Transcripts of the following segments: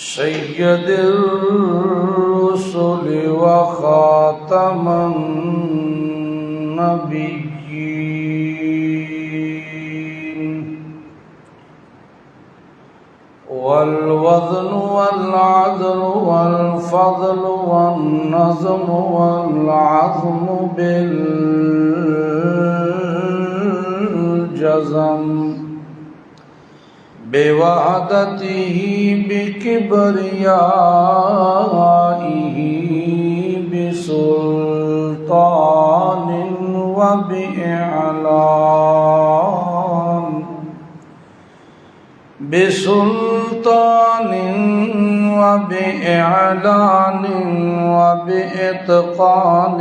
سيد الرسل وخاتم النبيين والوزن والعدل والفضل والنظم والعظم بالجزم بوحدته بكبريائه بسلطان وبإعلان بسلطان وبإعلان وبإتقان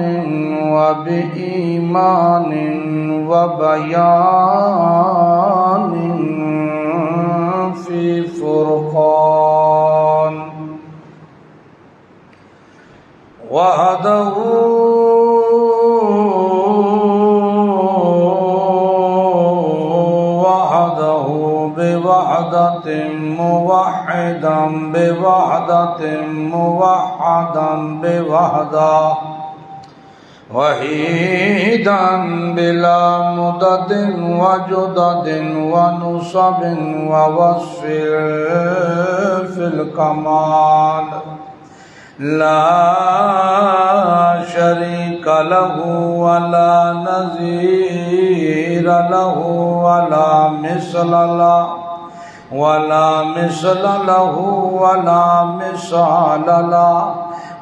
وبإيمان وبيان في فرقان وحده بوحدة موحدا بوحدة موحدا بوحدة وحيدا بلا مدد وجدد ونصب ووصف في الكمال لا شريك له ولا نظير له ولا مثل له ولا مثل له ولا مثال له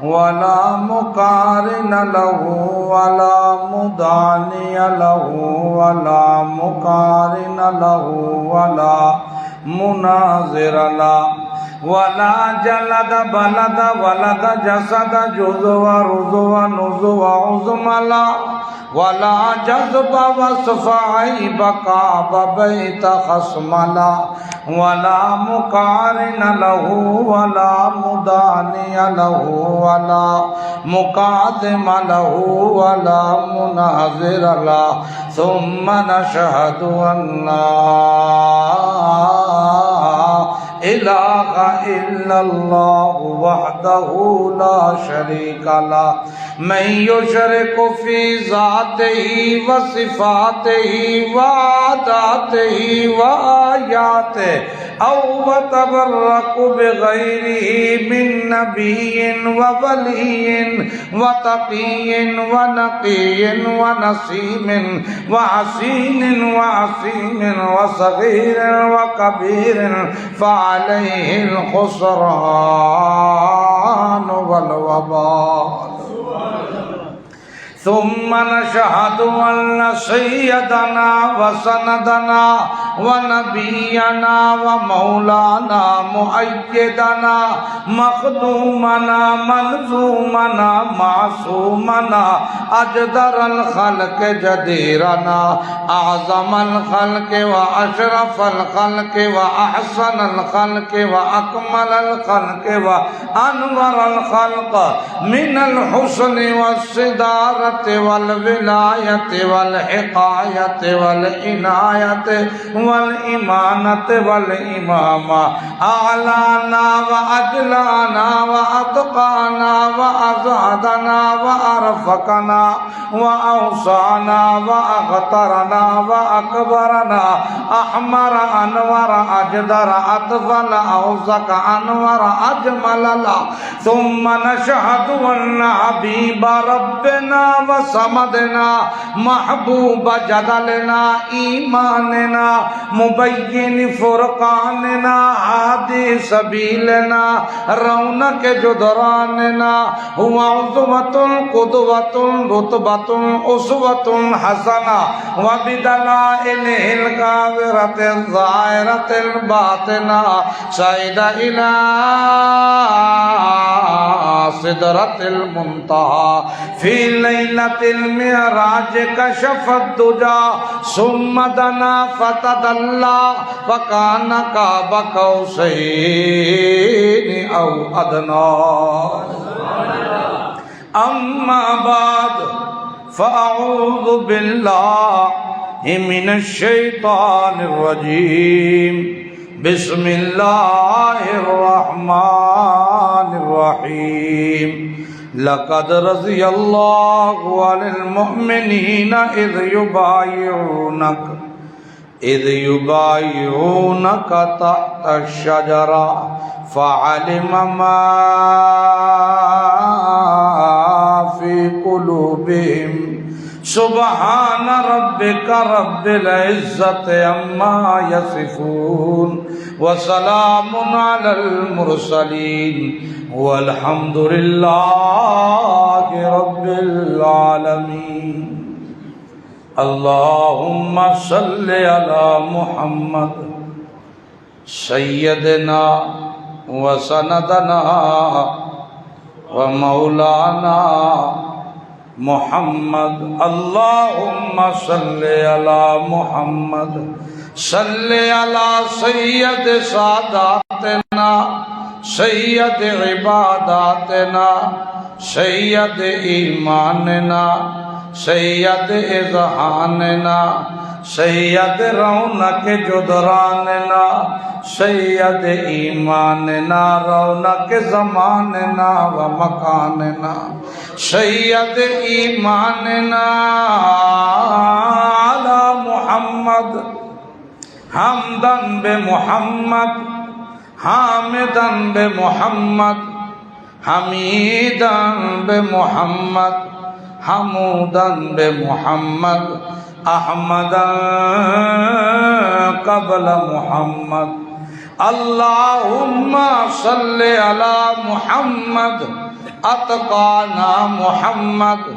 ولا مقارن له ولا مداني له ولا مقارن له ولا مناظر له ولا جلد بلد ولد جسد جزو رزو نزو عظم لا ولا جذب وصف عيب قاب بيت خصم لا ولا مقارن له ولا مداني له ولا مقادم له ولا مناظر له ثم نشهد أن لا إله إلا الله وحده لا شريك له من يشرك في ذاته وصفاته وعاداته وآياته أو يتبرك بغيره من نبي وولي وتقي ونقي ونسيم وحسين وعصيم وصغير وكبير فعليه الخسران والوبال ثم نشهد أن سيدنا وسندنا ونبينا ومولانا مؤيدنا مخدومنا منظومنا معصومنا أجدر الخلق جديرنا أعظم الخلق وأشرف الخلق وأحسن الخلق وأكمل الخلق وأنور الخلق من الحسن والصدارة والولاية والحقاية والعناية والإمانة والإمامة أعلانا وأجلانا وأتقانا وأزهدنا وأرفقنا وأوصانا وأغترنا وأكبرنا أحمر أنور أجدر أطفل أوزك أنور أجمل لا ثم نشهد أن حبيب ربنا وصمدنا محبوب جدلنا إيماننا مبين فرقاننا هادي سبيلنا رونق جدراننا هو عظمة قدوة رتبة أسوة حسنة وبدلائله الكاذرة الظاهرة الباطنة سيد إلى سدرة المنتهى في ليلة المعراج كشف الدجى ثم دنا فتدلى وكان قاب قوسين أو أدنى أما بعد فأعوذ بالله من الشيطان الرجيم بسم اللہ الرحمن الرحیم لقد رضی اللہ عن المؤمنین اذ یبایعونک تحت الشجرہ فعلم ما فی قلوبہم سبحان ربک رب العزت عما یصفون وسلام علی المرسلین والحمد للہ رب العالمین اللہم صل علی محمد سیدنا وسندنا ومولانا محمد اللہم صل علی محمد صل علی سید ساداتنا سید عباداتنا سید ایماننا سید اذہاننا سید رونق جدراننا سید ایماننا رونق زماننا و مکاننا سید ایماننا علی محمد حمدن بمحمد حامدن بمحمد حمیدن بمحمد حمودن بمحمد احمدن قبل محمد اللہم صل علی محمد اتقانا محمد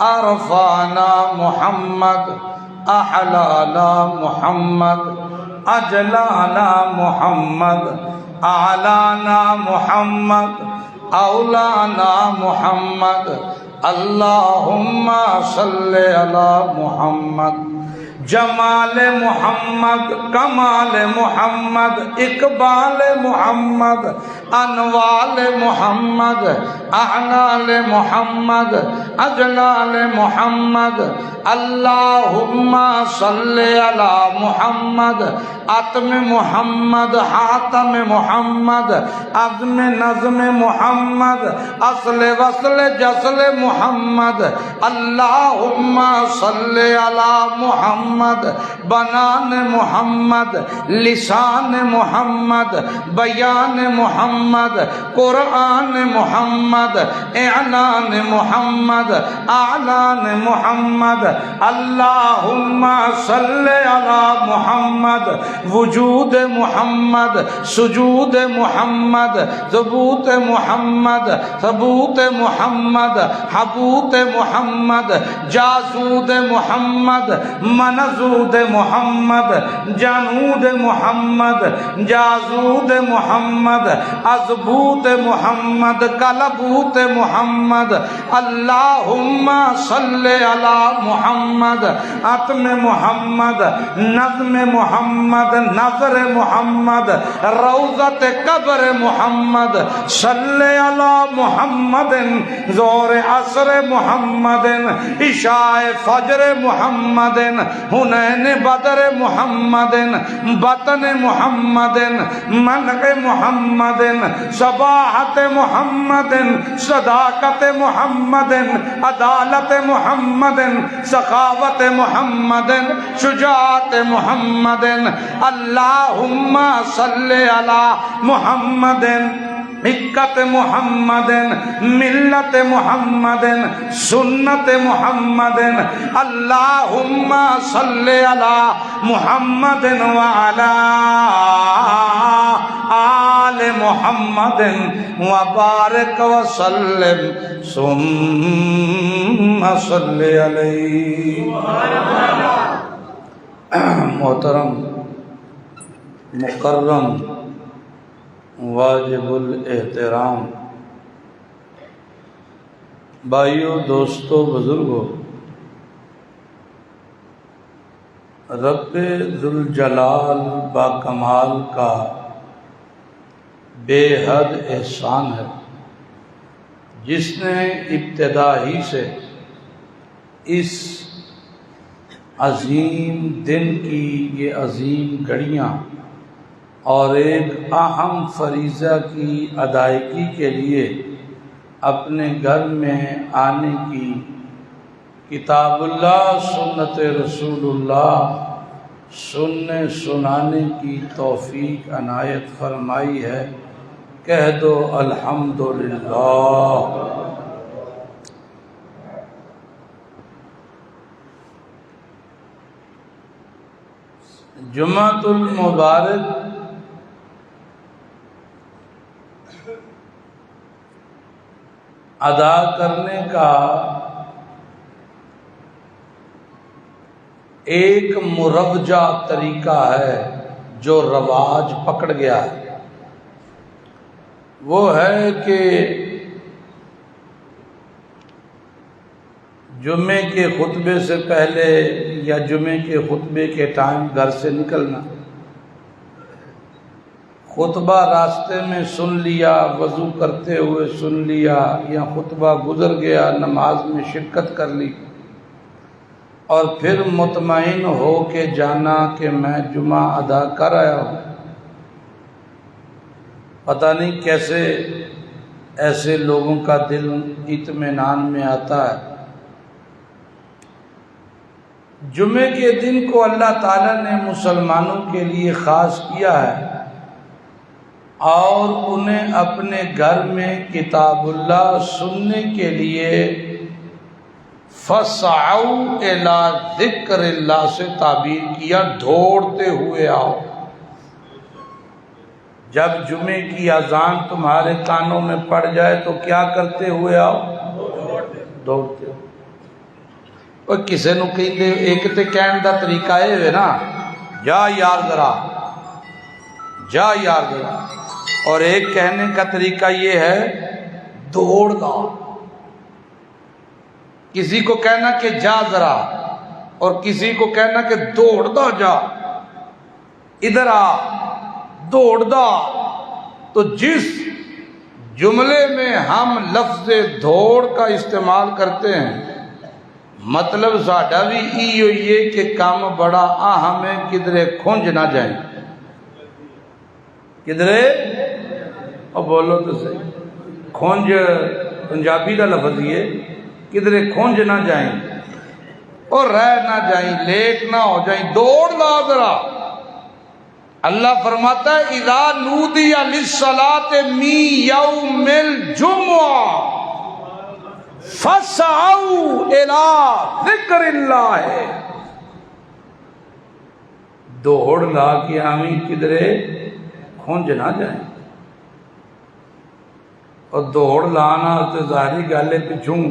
ارفانا محمد احلانا محمد اجلانا محمد اعلانا محمد اولانا محمد اللہم صل علی محمد جمال محمد کمال محمد اقبال محمد انوال محمد اعنال محمد اجلال محمد اللہم صل علی محمد عتم محمد حاتم محمد عظم نظم محمد اصل وصل جسل محمد اللہم صل علی محمد بنان محمد لسان محمد بیان محمد قرآن محمد اعلان محمد اعلان محمد اللہم صل علی محمد وجود محمد سجود محمد ثبوت محمد ثبوت محمد حبوت محمد جاسود محمد منزود محمد جانود محمد جازود محمد ازبوت محمد کلبوت محمد اللہم صل علی محمد عتم محمد نظم محمد نظر محمد روضت قبر محمد صل علی محمد ظہر عصر محمد عشاء فجر محمد حنین بدر محمد بطن محمد منع محمد صباحت محمد صداقت محمد عدالت محمد سخاوت محمد شجاعت محمد اللہم صل علی محمد حقت محمد ملت محمد سنت محمد اللہم صل علی محمد وعلی آل محمد وبارک وسلم ثم صل علیہ. محترم مکرم واجب الاحترام بھائیو دوستو بزرگو، رب ذوالجلال با کمال کا بے حد احسان ہے جس نے ابتدا ہی سے اس عظیم دن کی یہ عظیم گھڑیاں اور ایک اہم فریضہ کی ادائیگی کے لیے اپنے گھر میں آنے کی کتاب اللہ سنت رسول اللہ سننے سنانے کی توفیق عنایت فرمائی ہے، کہہ دو الحمدللہ۔ جمعۃ المبارک ادا کرنے کا ایک مروجہ طریقہ ہے جو رواج پکڑ گیا ہے، وہ ہے کہ جمعے کے خطبے سے پہلے یا جمعے کے خطبے کے ٹائم گھر سے نکلنا، خطبہ راستے میں سن لیا، وضو کرتے ہوئے سن لیا، یا خطبہ گزر گیا نماز میں شرکت کر لی، اور پھر مطمئن ہو کے جانا کہ میں جمعہ ادا کر آیا ہوں۔ پتہ نہیں کیسے ایسے لوگوں کا دل اطمینان میں آتا ہے۔ جمعے کے دن کو اللہ تعالیٰ نے مسلمانوں کے لیے خاص کیا ہے اور انہیں اپنے گھر میں کتاب اللہ سننے کے لیے فَاسْعَوْا إِلَىٰ ذِكْرِ اللہ سے تعبیر کیا، دوڑتے ہوئے آؤ۔ جب جمعے کی اذان تمہارے کانوں میں پڑ جائے تو کیا کرتے ہوئے آؤ؟ دوڑتے ہو۔ اور کسی نو کہندے ایک تے کہن دا طریقہ ہے نا، جا یار ذرا، جا یار ذرا، اور ایک کہنے کا طریقہ یہ ہے دوڑ دا۔ کسی کو کہنا کہ جا ذرا، اور کسی کو کہنا کہ دوڑ دا، جا ادھر آ، دوڑ دا۔ تو جس جملے میں ہم لفظ دوڑ کا استعمال کرتے ہیں، مطلب ساڈا بھی یہ کہ کام بڑا اہم ہے، کدھرے کھنج نہ جائیں، کدھرے، اور بولو تو صحیح، کھنج پنجابی کا لفظ یہ، کدھرے کھنج نہ جائیں اور رہ نہ جائیں، لیٹ نہ ہو جائیں، دوڑ لا ذرا۔ اللہ فرماتا ہے اذا نودی للصلاۃ من یوم الجمعہ فَاسْعَوْا إِلَىٰ ذِكْرِ اللَّهِ، دوڑ لا کے آمین کدھرے کھنج نہ جائیں۔ اور دوڑ لانا تو ظاہری گالے پچھوں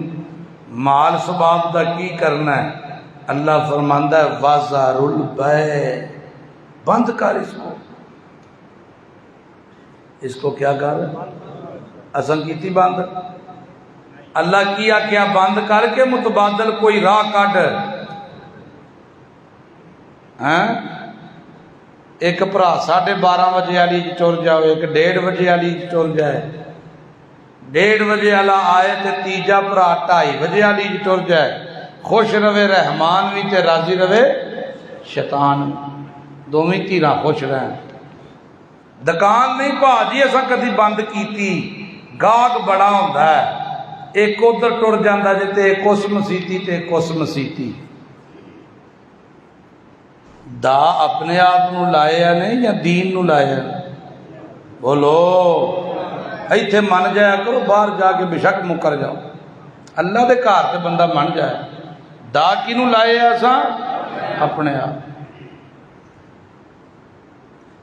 مال سباب دا کی کرنا ہے۔ اللہ فرماندہ ہے وَذَرُوا الْبَيْعَ، بند کر اس کو کیا کر اصل کیتی بند، اللہ کیا بند کر کے متبادل کوئی راہ کٹ۔ ایک بھرا 12:30 بجے والی ٹر جاؤ، ایک 1:30 بجے والی ٹر جائے، 1:30 بجے والا آئے تے تیجا بھرا 2:30 بجے والی ٹر جائے، خوش رہے رحمان بھی تے راضی رہے شیطان، دونوں دھیراں خوش رہن۔ دکان نہیں پا جی ایسا کدی بند کیتی، گاہک بڑا ہوتا ہے، ایک ادھر ٹر جاتا جی تے ایک اس مسیتی تے ایک اس مسیتی۔ دا اپنے آپ نو لایا نہیں یا دین نو لایا؟ بولو، ایتھے من جایا کرو، باہر جا کے بے شک مکر جاؤ، اللہ دے گھر تے بندہ من جائے۔ دا کینو لایا ایسا؟ اپنے آپ۔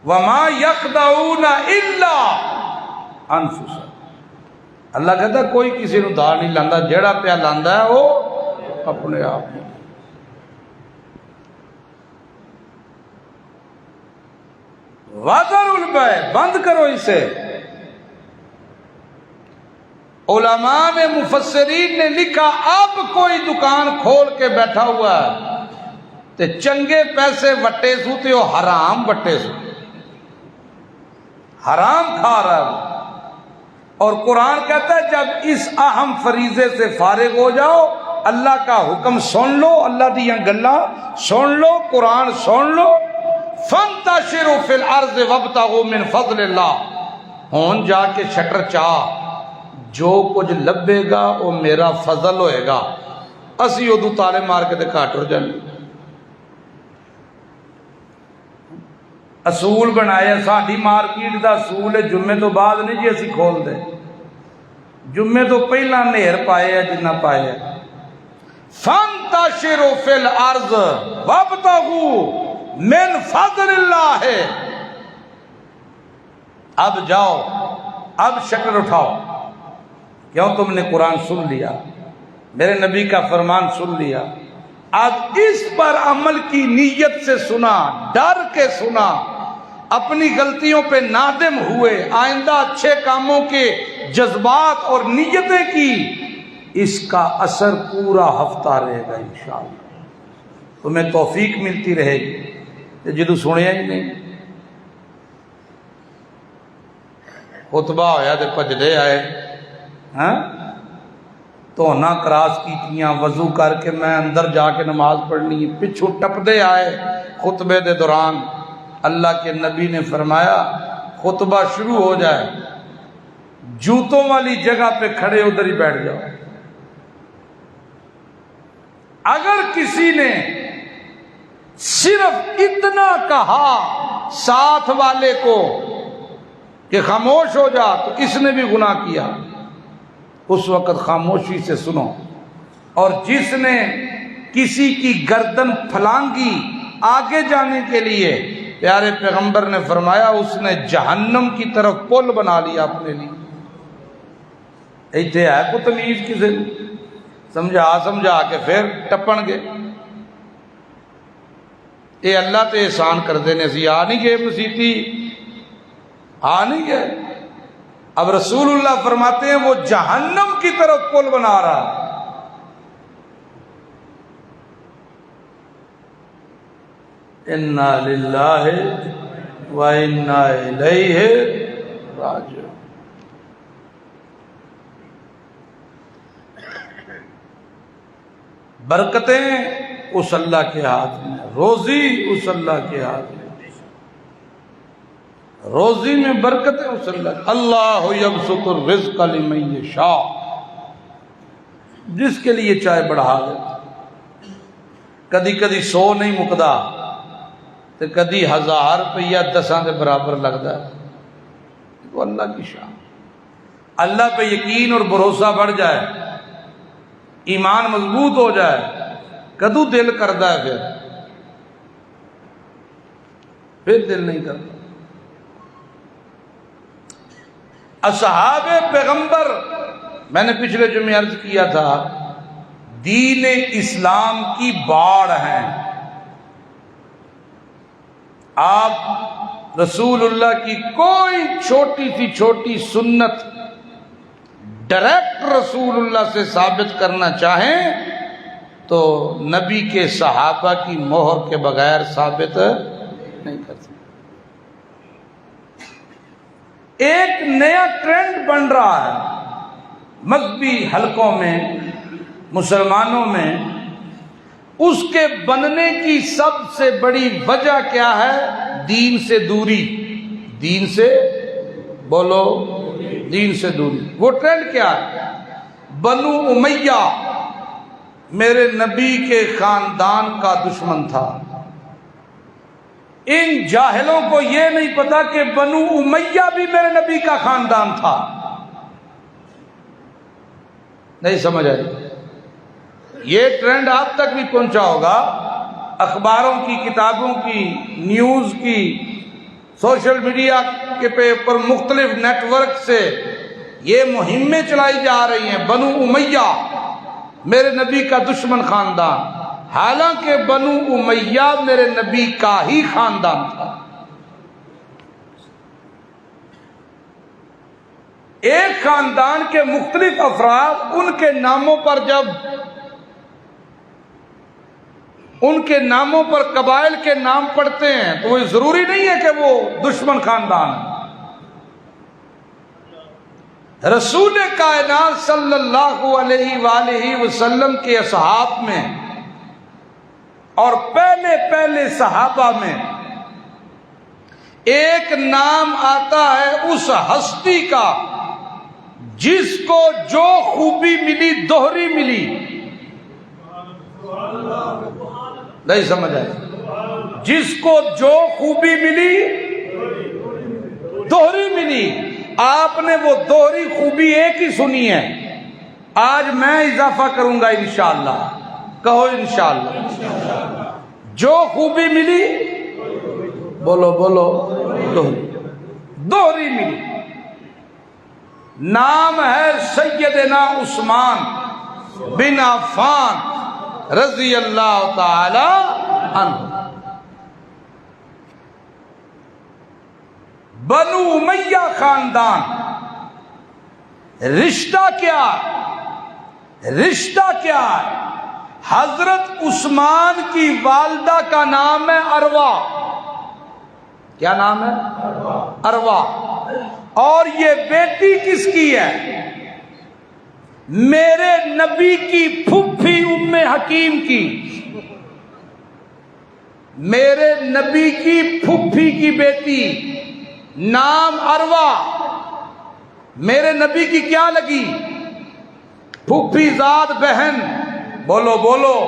وَمَا يَخْدَعُونَ إِلَّا أَنفُسَهُمْ، اللہ کہتا ہے کوئی کسی نو دا نہیں لاندا، جیڑا پیا لاندا ہے وہ اپنے آپ۔ وَذَرُوا الْبَيْعَ، بند کرو اسے۔ علماء نے مفسرین نے لکھا اب کوئی دکان کھول کے بیٹھا ہوا ہے تے چنگے پیسے وٹے سو تے وہ حرام وٹے سو، حرام کھا رہا ہے۔ اور قرآن کہتا ہے جب اس اہم فریضے سے فارغ ہو جاؤ، اللہ کا حکم سن لو، اللہ دیاں گلاں سن لو، قرآن سن لو، فانتشروا فی الارض وابتغوا من فضل اللہ، ہون جا کے شٹر چاہ جو کچھ لبے گا وہ میرا فضل ہوئے گا، اسی ادو تالے مار کے دے کاٹ ہو جانے۔ اصول بنایا ساڈی مارکیٹ دا اصول ہے، جمعے تو بعد نہیں جی اسی کھول دے، جمعے تو پہلا نہر پائے ہے جنہ پائے ہے۔ فانتشروا فی الارض وابتغوا من فضل اللہ، اب جاؤ، اب شٹر اٹھاؤ، کیوں تم نے قرآن سن لیا، میرے نبی کا فرمان سن لیا، اب اس پر عمل کی نیت سے سنا، ڈر کے سنا، اپنی غلطیوں پہ نادم ہوئے، آئندہ اچھے کاموں کے جذبات اور نیتیں کی، اس کا اثر پورا ہفتہ رہے گا انشاءاللہ، تمہیں توفیق ملتی رہے گی۔ جدو سنیا ہی نہیں، خطبہ ہویا تے پجدے آئے، ہاں تو نہ کراس کیتیاں، وضو کر کے میں اندر جا کے نماز پڑھنی ہے، پچھو ٹپدے آئے خطبے دے دوران۔ اللہ کے نبی نے فرمایا خطبہ شروع ہو جائے، جوتوں والی جگہ پہ کھڑے ادھر ہی بیٹھ جاؤ۔ اگر کسی نے صرف اتنا کہا ساتھ والے کو کہ خاموش ہو جا، تو اس نے بھی گناہ کیا، اس وقت خاموشی سے سنو۔ اور جس نے کسی کی گردن پھلانگی آگے جانے کے لیے، پیارے پیغمبر نے فرمایا اس نے جہنم کی طرف پل بنا لیا اپنے لیے۔ ایتھے ہے کو تمیز کسے سمجھا کے پھر ٹپن گے، اے اللہ تے احسان کر دینے سی، آ نہیں گئے مسیتی، آ نہیں گئے۔ اب رسول اللہ فرماتے ہیں وہ جہنم کی طرف پل بنا رہا۔ انا للہ و انا الیہ راجعون۔ برکتیں اس اللہ کے ہاتھ میں، روزی اس اللہ کے ہاتھ میں، روزی میں برکتیں اس اللہ۔ اللہ یبسط الرزق لمن یشاء، جس کے لیے چاہے بڑھا دے۔ کدی کدی 100 نہیں مکدا تو کدی 1000 روپیہ 10 کے برابر لگتا ہے، تو اللہ کی شان۔ اللہ پہ یقین اور بھروسہ بڑھ جائے، ایمان مضبوط ہو جائے، کدو دل کرتا ہے، پھر دل نہیں کرتا۔ اصحاب پیغمبر، میں نے پچھلے جمعے عرض کیا تھا، دین اسلام کی باڑ ہیں۔ آپ رسول اللہ کی کوئی چھوٹی سی چھوٹی سنت ڈائریکٹ رسول اللہ سے ثابت کرنا چاہیں تو نبی کے صحابہ کی مہر کے بغیر ثابت نہیں کر سکتے۔ ایک نیا ٹرینڈ بن رہا ہے مذہبی حلقوں میں، مسلمانوں میں، اس کے بننے کی سب سے بڑی وجہ کیا ہے؟ دین سے دوری۔ دین سے بولو، دین سے دوری۔ وہ ٹرینڈ کیا ہے؟ بنو امیہ میرے نبی کے خاندان کا دشمن تھا۔ ان جاہلوں کو یہ نہیں پتا کہ بنو امیہ بھی میرے نبی کا خاندان تھا۔ نہیں سمجھ آئی؟ یہ ٹرینڈ آپ تک بھی پہنچا ہوگا، اخباروں کی، کتابوں کی، نیوز کی، سوشل میڈیا کے پر مختلف نیٹ ورک سے یہ مہمیں چلائی جا رہی ہیں، بنو امیہ میرے نبی کا دشمن خاندان، حالانکہ بنو امیہ میرے نبی کا ہی خاندان تھا۔ ایک خاندان کے مختلف افراد ان کے ناموں پر جب ان کے ناموں پر قبائل کے نام پڑھتے ہیں تو وہ ضروری نہیں ہے کہ وہ دشمن خاندان ہے۔ رسول کائنات صلی اللہ علیہ وآلہ وسلم کے اصحاب میں اور پہلے صحابہ میں ایک نام آتا ہے اس ہستی کا جس کو جو خوبی ملی دوہری ملی. نہیں سمجھ آئی؟ جس کو جو خوبی ملی دوہری ملی. آپ نے وہ دوہری خوبی ایک ہی سنی ہے. آج میں اضافہ کروں گا انشاءاللہ. کہو انشاءاللہ. جو خوبی ملی بولو بولو دوہری ملی. نام ہے سیدنا عثمان بن عفان رضی اللہ تعالی عنہ. بنو امیہ خاندان. رشتہ کیا ہے؟ رشتہ کیا ہے؟ حضرت عثمان کی والدہ کا نام ہے اروا. کیا نام ہے؟ اروا. اور یہ بیٹی کس کی ہے؟ میرے نبی کی پھوپھی ام حکیم کی. میرے نبی کی پھوپھی کی بیٹی نام اروا. میرے نبی کی کیا لگی؟ پھوپھی زاد بہن. بولو بولو.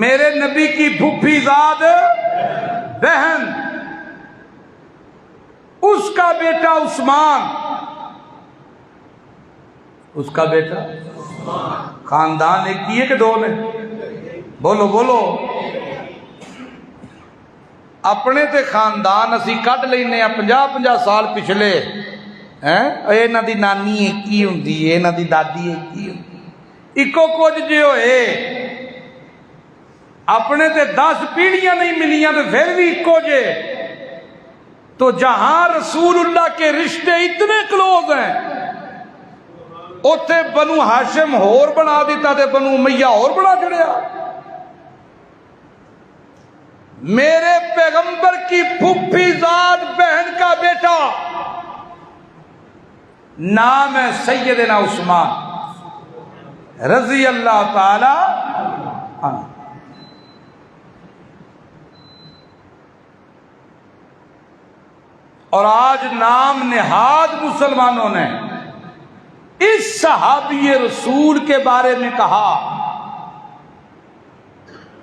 میرے نبی کی پھوپھی زاد بہن. اس کا بیٹا عثمان. اس کا بیٹا خاندان ایک کی ہے کہ دو نے؟ بولو بولو. اپنے تے خاندان اسی کٹ لینے 50 سال پچھلے. اینا دی نانی ایک ہی ہوندی ہے, اینا دی دادی ایک ہی ہوندی. اکو کچھ جے ہوئے. اپنے تے 10 پیڑھیاں نہیں ملیاں تو پھر بھی اکو جے. تو جہاں رسول اللہ کے رشتے اتنے کلوز ہیں اوتھے بنو ہاشم ہور بنا دیتا تے بنو امیہ ہور بنا چھڑیا. میرے پیغمبر کی پھوپھی زاد بہن کا بیٹا نام ہے سیدنا عثمان رضی اللہ تعالی عنہ. اور آج نام نہاد مسلمانوں نے اس صحابی رسول کے بارے میں کہا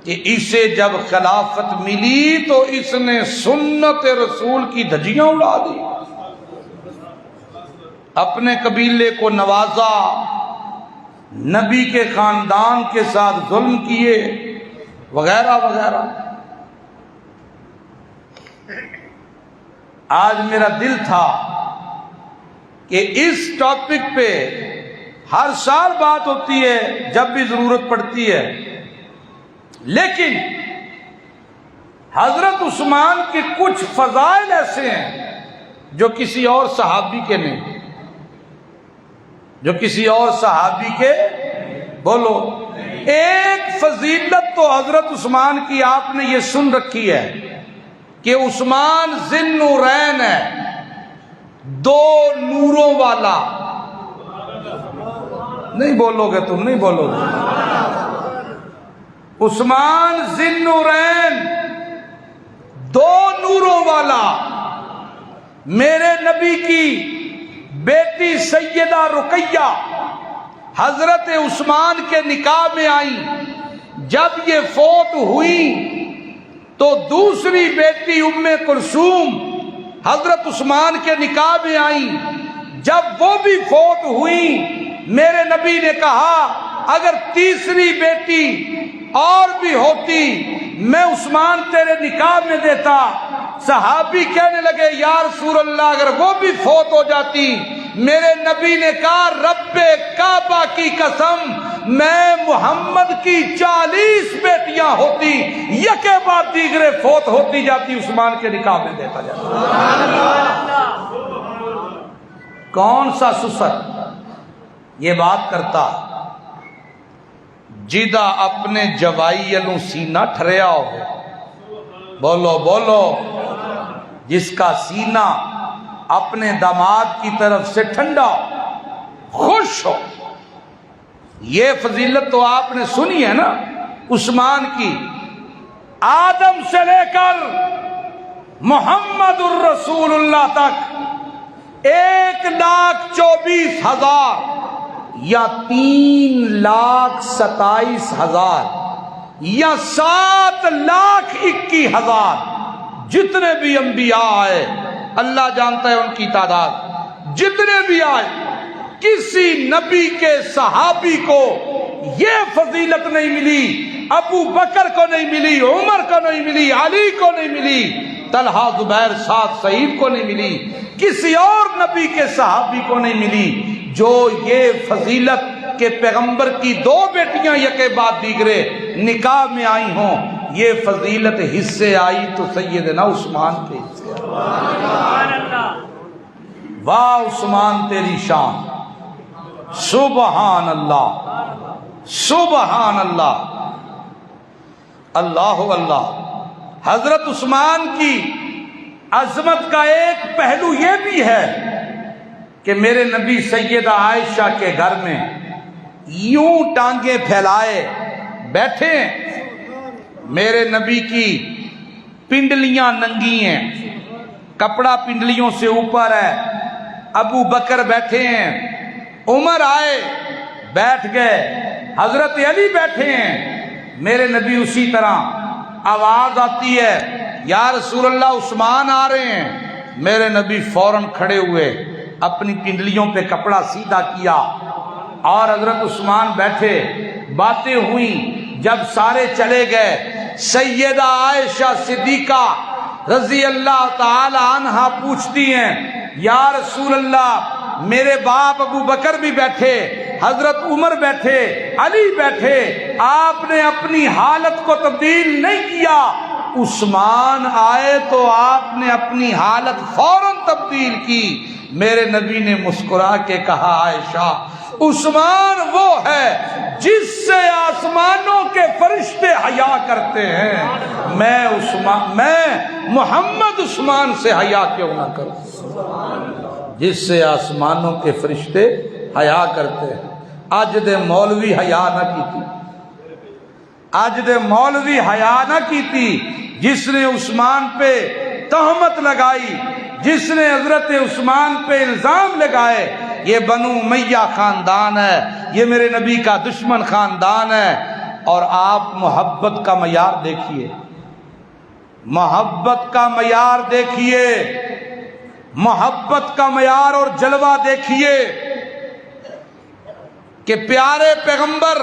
کہ اسے جب خلافت ملی تو اس نے سنت رسول کی دھجیاں اڑا دی, اپنے قبیلے کو نوازا, نبی کے خاندان کے ساتھ ظلم کیے وغیرہ وغیرہ. آج میرا دل تھا کہ اس ٹاپک پہ ہر سال بات ہوتی ہے جب بھی ضرورت پڑتی ہے, لیکن حضرت عثمان کے کچھ فضائل ایسے ہیں جو کسی اور صحابی کے نہیں, جو کسی اور صحابی کے. بولو. ایک فضیلت تو حضرت عثمان کی آپ نے یہ سن رکھی ہے کہ عثمان ذی النورین ہے, 2 نوروں والا. نہیں بولو گے تم, نہیں بولو گے. عثمان ذی النورین 2 نوروں والا. میرے نبی کی بیٹی سیدہ رقیہ حضرت عثمان کے نکاح میں آئی. جب یہ فوت ہوئی تو دوسری بیٹی ام کلثوم حضرت عثمان کے نکاح میں آئی. جب وہ بھی فوت ہوئی میرے نبی نے کہا اگر تیسری بیٹی اور بھی ہوتی میں عثمان تیرے نکاح میں دیتا. صحابی کہنے لگے یا رسول اللہ اگر وہ بھی فوت ہو جاتی. میرے نبی نے کہا رب کعبہ کی قسم میں محمد کی 40 بیٹیاں ہوتی, یکے بعد دیگرے فوت ہوتی جاتی, عثمان کے نکاح میں دیتا جاتا. کون سا سسر یہ بات کرتا جدا اپنے جوائی الوں سینہ ٹھریا ہو. بولو بولو. جس کا سینہ اپنے داماد کی طرف سے ٹھنڈا خوش ہو. یہ فضیلت تو آپ نے سنی ہے نا عثمان کی. آدم سے لے کر محمد الرسول اللہ تک 1,24,000 یا 3,27,000 یا 7,21,000 جتنے بھی انبیاء آئے، اللہ جانتا ہے ان کی تعداد، جتنے بھی آئے، کسی نبی کے صحابی کو یہ فضیلت نہیں ملی، ابو بکر کو نہیں ملی، عمر کو نہیں ملی، علی کو نہیں ملی، طلحہ زبیر سعد سعید کو نہیں ملی، کسی اور نبی کے صحابی کو نہیں ملی جو یہ فضیلت کہ پیغمبر کی 2 بیٹیاں یکے بعد دیگرے نکاح میں آئی ہوں، یہ فضیلت حصے آئی تو سیدنا عثمان کے حصے آئی۔ واہ عثمان تیری شان، سبحان اللہ، سبحان اللہ، اللہ اللہ۔ حضرت عثمان کی عظمت کا ایک پہلو یہ بھی ہے کہ میرے نبی سیدہ عائشہ کے گھر میں یوں ٹانگیں پھیلائے بیٹھے، میرے نبی کی پنڈلیاں ننگی ہیں، کپڑا پنڈلیوں سے اوپر ہے، ابو بکر بیٹھے ہیں، عمر آئے بیٹھ گئے، حضرت علی بیٹھے ہیں، میرے نبی اسی طرح آواز آتی ہے یا رسول اللہ عثمان آ رہے ہیں، میرے نبی فوراً کھڑے ہوئے، اپنی پنڈلیوں پہ کپڑا سیدھا کیا اور حضرت عثمان بیٹھے، باتیں ہوئیں، جب سارے چلے گئے سیدہ عائشہ صدیقہ رضی اللہ تعالی عنہا پوچھتی ہیں یا رسول اللہ میرے باپ ابو بکر بھی بیٹھے، حضرت عمر بیٹھے، علی بیٹھے، آپ نے اپنی حالت کو تبدیل نہیں کیا، عثمان آئے تو آپ نے اپنی حالت فوراً تبدیل کی۔ میرے نبی نے مسکرا کے کہا عائشہ عثمان وہ ہے جس سے آسمانوں کے فرشتے حیا کرتے ہیں، میں محمد عثمان سے حیا کیوں نہ کروں، جس سے آسمانوں کے فرشتے حیا کرتے ہیں۔ اج دے مولوی حیا نہ کیتی، اج دے مولوی حیا نہ کیتی، جس نے عثمان پہ تہمت لگائی، جس نے حضرت عثمان پہ الزام لگائے، یہ بنو امیہ خاندان ہے، یہ میرے نبی کا دشمن خاندان ہے۔ اور آپ محبت کا معیار دیکھیے، محبت کا معیار دیکھیے، محبت کا معیار اور جلوہ دیکھیے کہ پیارے پیغمبر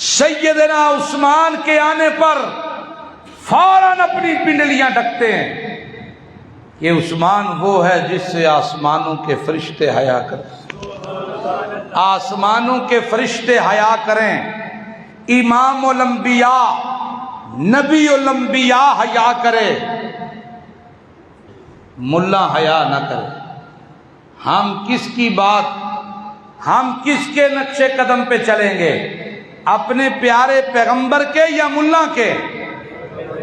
سیدنا عثمان کے آنے پر فوراً اپنی پنڈلیاں ڈھکتے ہیں۔ یہ عثمان وہ ہے جس سے آسمانوں کے فرشتے حیا کریں، آسمانوں کے فرشتے حیا کریں، امام الانبیاء نبی الانبیاء حیا کرے، ملا حیا نہ کرے۔ ہم کس کی بات، ہم کس کے نقشے قدم پہ چلیں گے، اپنے پیارے پیغمبر کے یا ملا کے؟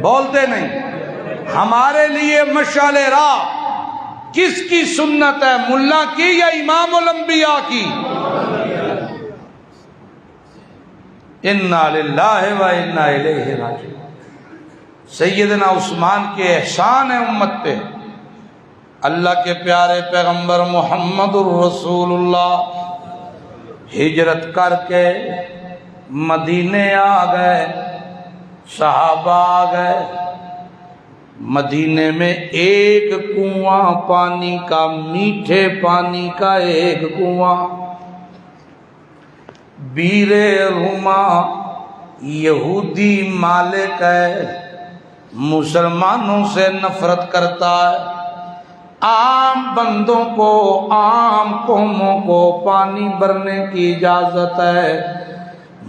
بولتے نہیں۔ ہمارے لیے مشعل راہ کس کی سنت ہے، ملا کی یا امام الانبیاء کی؟ انا للہ و انا الیہ راجعون۔ سیدنا عثمان کے احسان ہے امت پہ، اللہ کے پیارے پیغمبر محمد الرسول اللہ ہجرت کر کے مدینے آ گئے، صحابہ آ گئے، مدینے میں ایک کنواں پانی کا، میٹھے پانی کا ایک کنواں، بیر روما یہودی مالک ہے، مسلمانوں سے نفرت کرتا ہے، عام بندوں کو، عام قوموں کو پانی بھرنے کی اجازت ہے،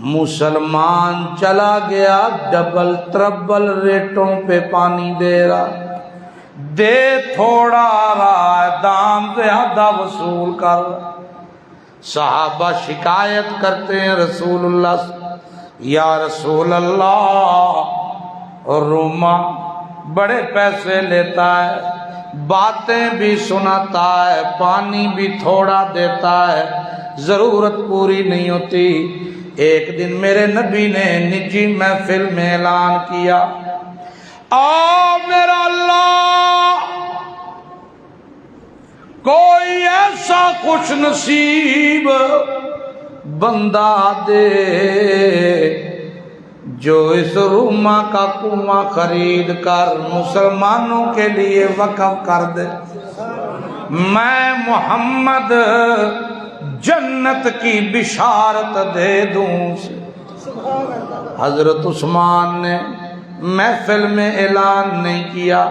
مسلمان چلا گیا ڈبل تربل ریٹوں پہ پانی دے رہا، دے تھوڑا رہا ہے، دام زیادہ وصول کر۔ صحابہ شکایت کرتے ہیں رسول اللہ، یا رسول اللہ روما بڑے پیسے لیتا ہے، باتیں بھی سناتا ہے، پانی بھی تھوڑا دیتا ہے، ضرورت پوری نہیں ہوتی۔ ایک دن میرے نبی نے نجی محفل میں اعلان کیا، میرا اللہ کوئی ایسا خوش نصیب بندہ دے جو اس روما کا کنواں خرید کر مسلمانوں کے لیے وقف کر دے، میں محمد جنت کی بشارت دے دوں۔ حضرت عثمان نے محفل میں اعلان نہیں کیا،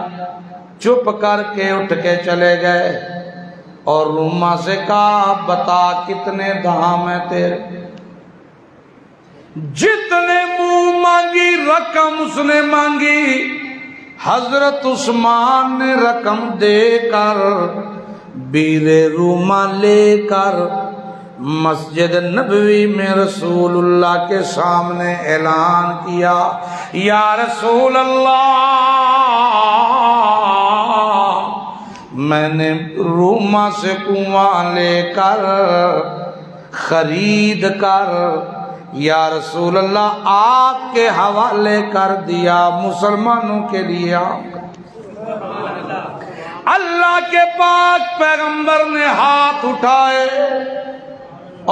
چپ کر کے اٹھ کے چلے گئے اور روما سے کہا بتا کتنے دہام ہیں تیرے؟ جتنے منہ مانگی رقم اس نے مانگی۔ حضرت عثمان نے رقم دے کر بیر روما لے کر مسجد نبوی میں رسول اللہ کے سامنے اعلان کیا، یا رسول اللہ میں نے روما سے کنواں لے کر خرید کر یا رسول اللہ آپ کے حوالے کر دیا، مسلمانوں کے لیے۔ اللہ کے پاک پیغمبر نے ہاتھ اٹھائے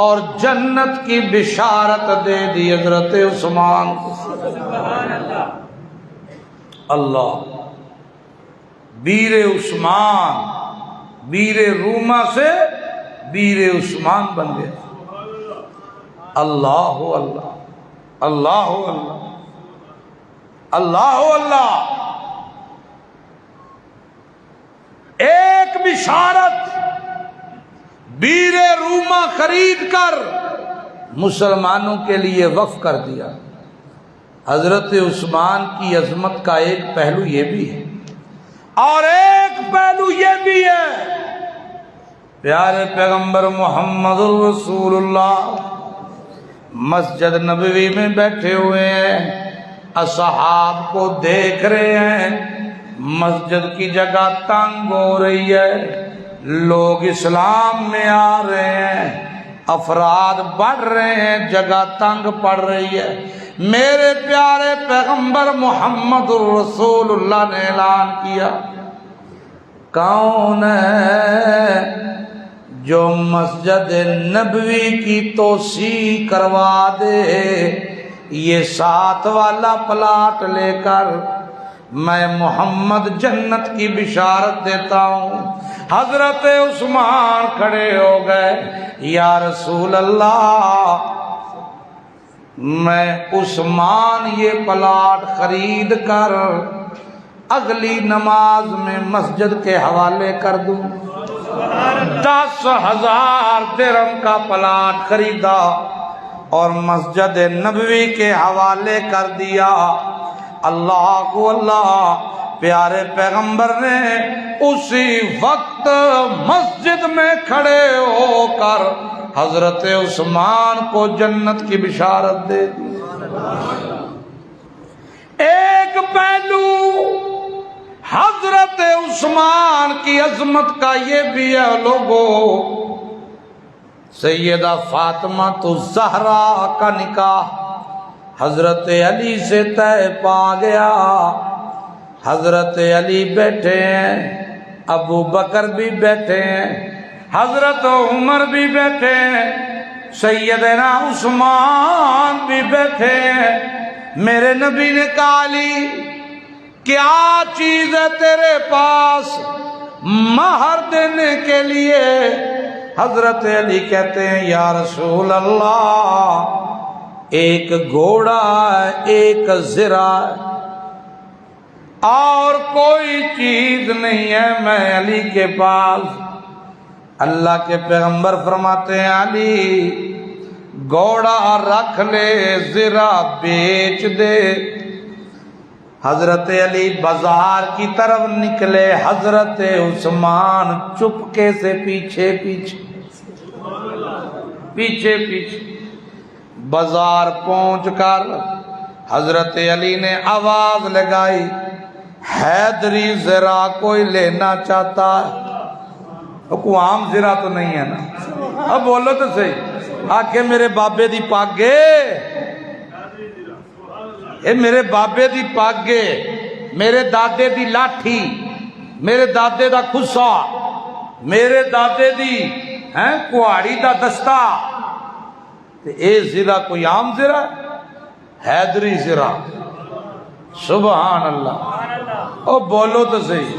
اور جنت کی بشارت دے دی حضرت عثمان کو۔ اللہ بیر عثمان، بیر روما سے بیر عثمان بن گیا۔ اللہ اللہ اللہ اللہ اللہ اللہ۔ ایک بشارت بیر روما خرید کر مسلمانوں کے لیے وقف کر دیا۔ حضرت عثمان کی عظمت کا ایک پہلو یہ بھی ہے اور ایک پہلو یہ بھی ہے، پیارے پیغمبر محمد رسول اللہ مسجد نبوی میں بیٹھے ہوئے ہیں، اصحاب کو دیکھ رہے ہیں، مسجد کی جگہ تنگ ہو رہی ہے، لوگ اسلام میں آ رہے ہیں، افراد بڑھ رہے ہیں، جگہ تنگ پڑ رہی ہے۔ میرے پیارے پیغمبر محمد رسول اللہ نے اعلان کیا، کون ہے جو مسجد نبوی کی توسیع کروا دے، یہ 7 والا پلاٹ لے کر میں محمد جنت کی بشارت دیتا ہوں۔ حضرت عثمان کھڑے ہو گئے، یا رسول اللہ میں عثمان یہ پلاٹ خرید کر اگلی نماز میں مسجد کے حوالے کر دوں۔ 10,000 درہم کا پلاٹ خریدا اور مسجد نبوی کے حوالے کر دیا۔ اللہ کو اللہ، پیارے پیغمبر نے اسی وقت مسجد میں کھڑے ہو کر حضرت عثمان کو جنت کی بشارت دے دی۔ ایک پہلو حضرت عثمان کی عظمت کا یہ بھی ہے لوگوں، سیدہ فاطمہ الزہرا کا نکاح حضرت علی سے طے پا گیا۔ حضرت علی بیٹھے ہیں، ابو بکر بھی بیٹھے ہیں، حضرت عمر بھی بیٹھے ہیں، سیدنا عثمان بھی بیٹھے ہیں۔ میرے نبی نے کہا علی کیا چیز ہے تیرے پاس مہر دینے کے لیے؟ حضرت علی کہتے ہیں یا رسول اللہ ایک گھوڑا ہے، ایک زرہ ہے، اور کوئی چیز نہیں ہے میں علی کے پاس۔ اللہ کے پیغمبر فرماتے ہیں علی گھوڑا رکھ لے، زرہ بیچ دے۔ حضرت علی بازار کی طرف نکلے، حضرت عثمان چپکے سے پیچھے بازار پہنچ کر حضرت علی نے آواز لگائی، حیدری زرہ کوئی لینا چاہتا ہے؟ کوئی عام زرہ تو نہیں ہے نا، اب بولو تو صحیح، آکے میرے بابے دی پاگے، اے میرے بابے دی پاگے، میرے دادے دی لاٹھی، میرے دادے دا خصا، میرے دادے دی کہاڑی دا دستہ، تے اے زرہ کوئی عام زرہ حیدری زرہ. سبحان اللہ. او بولو تو صحیح،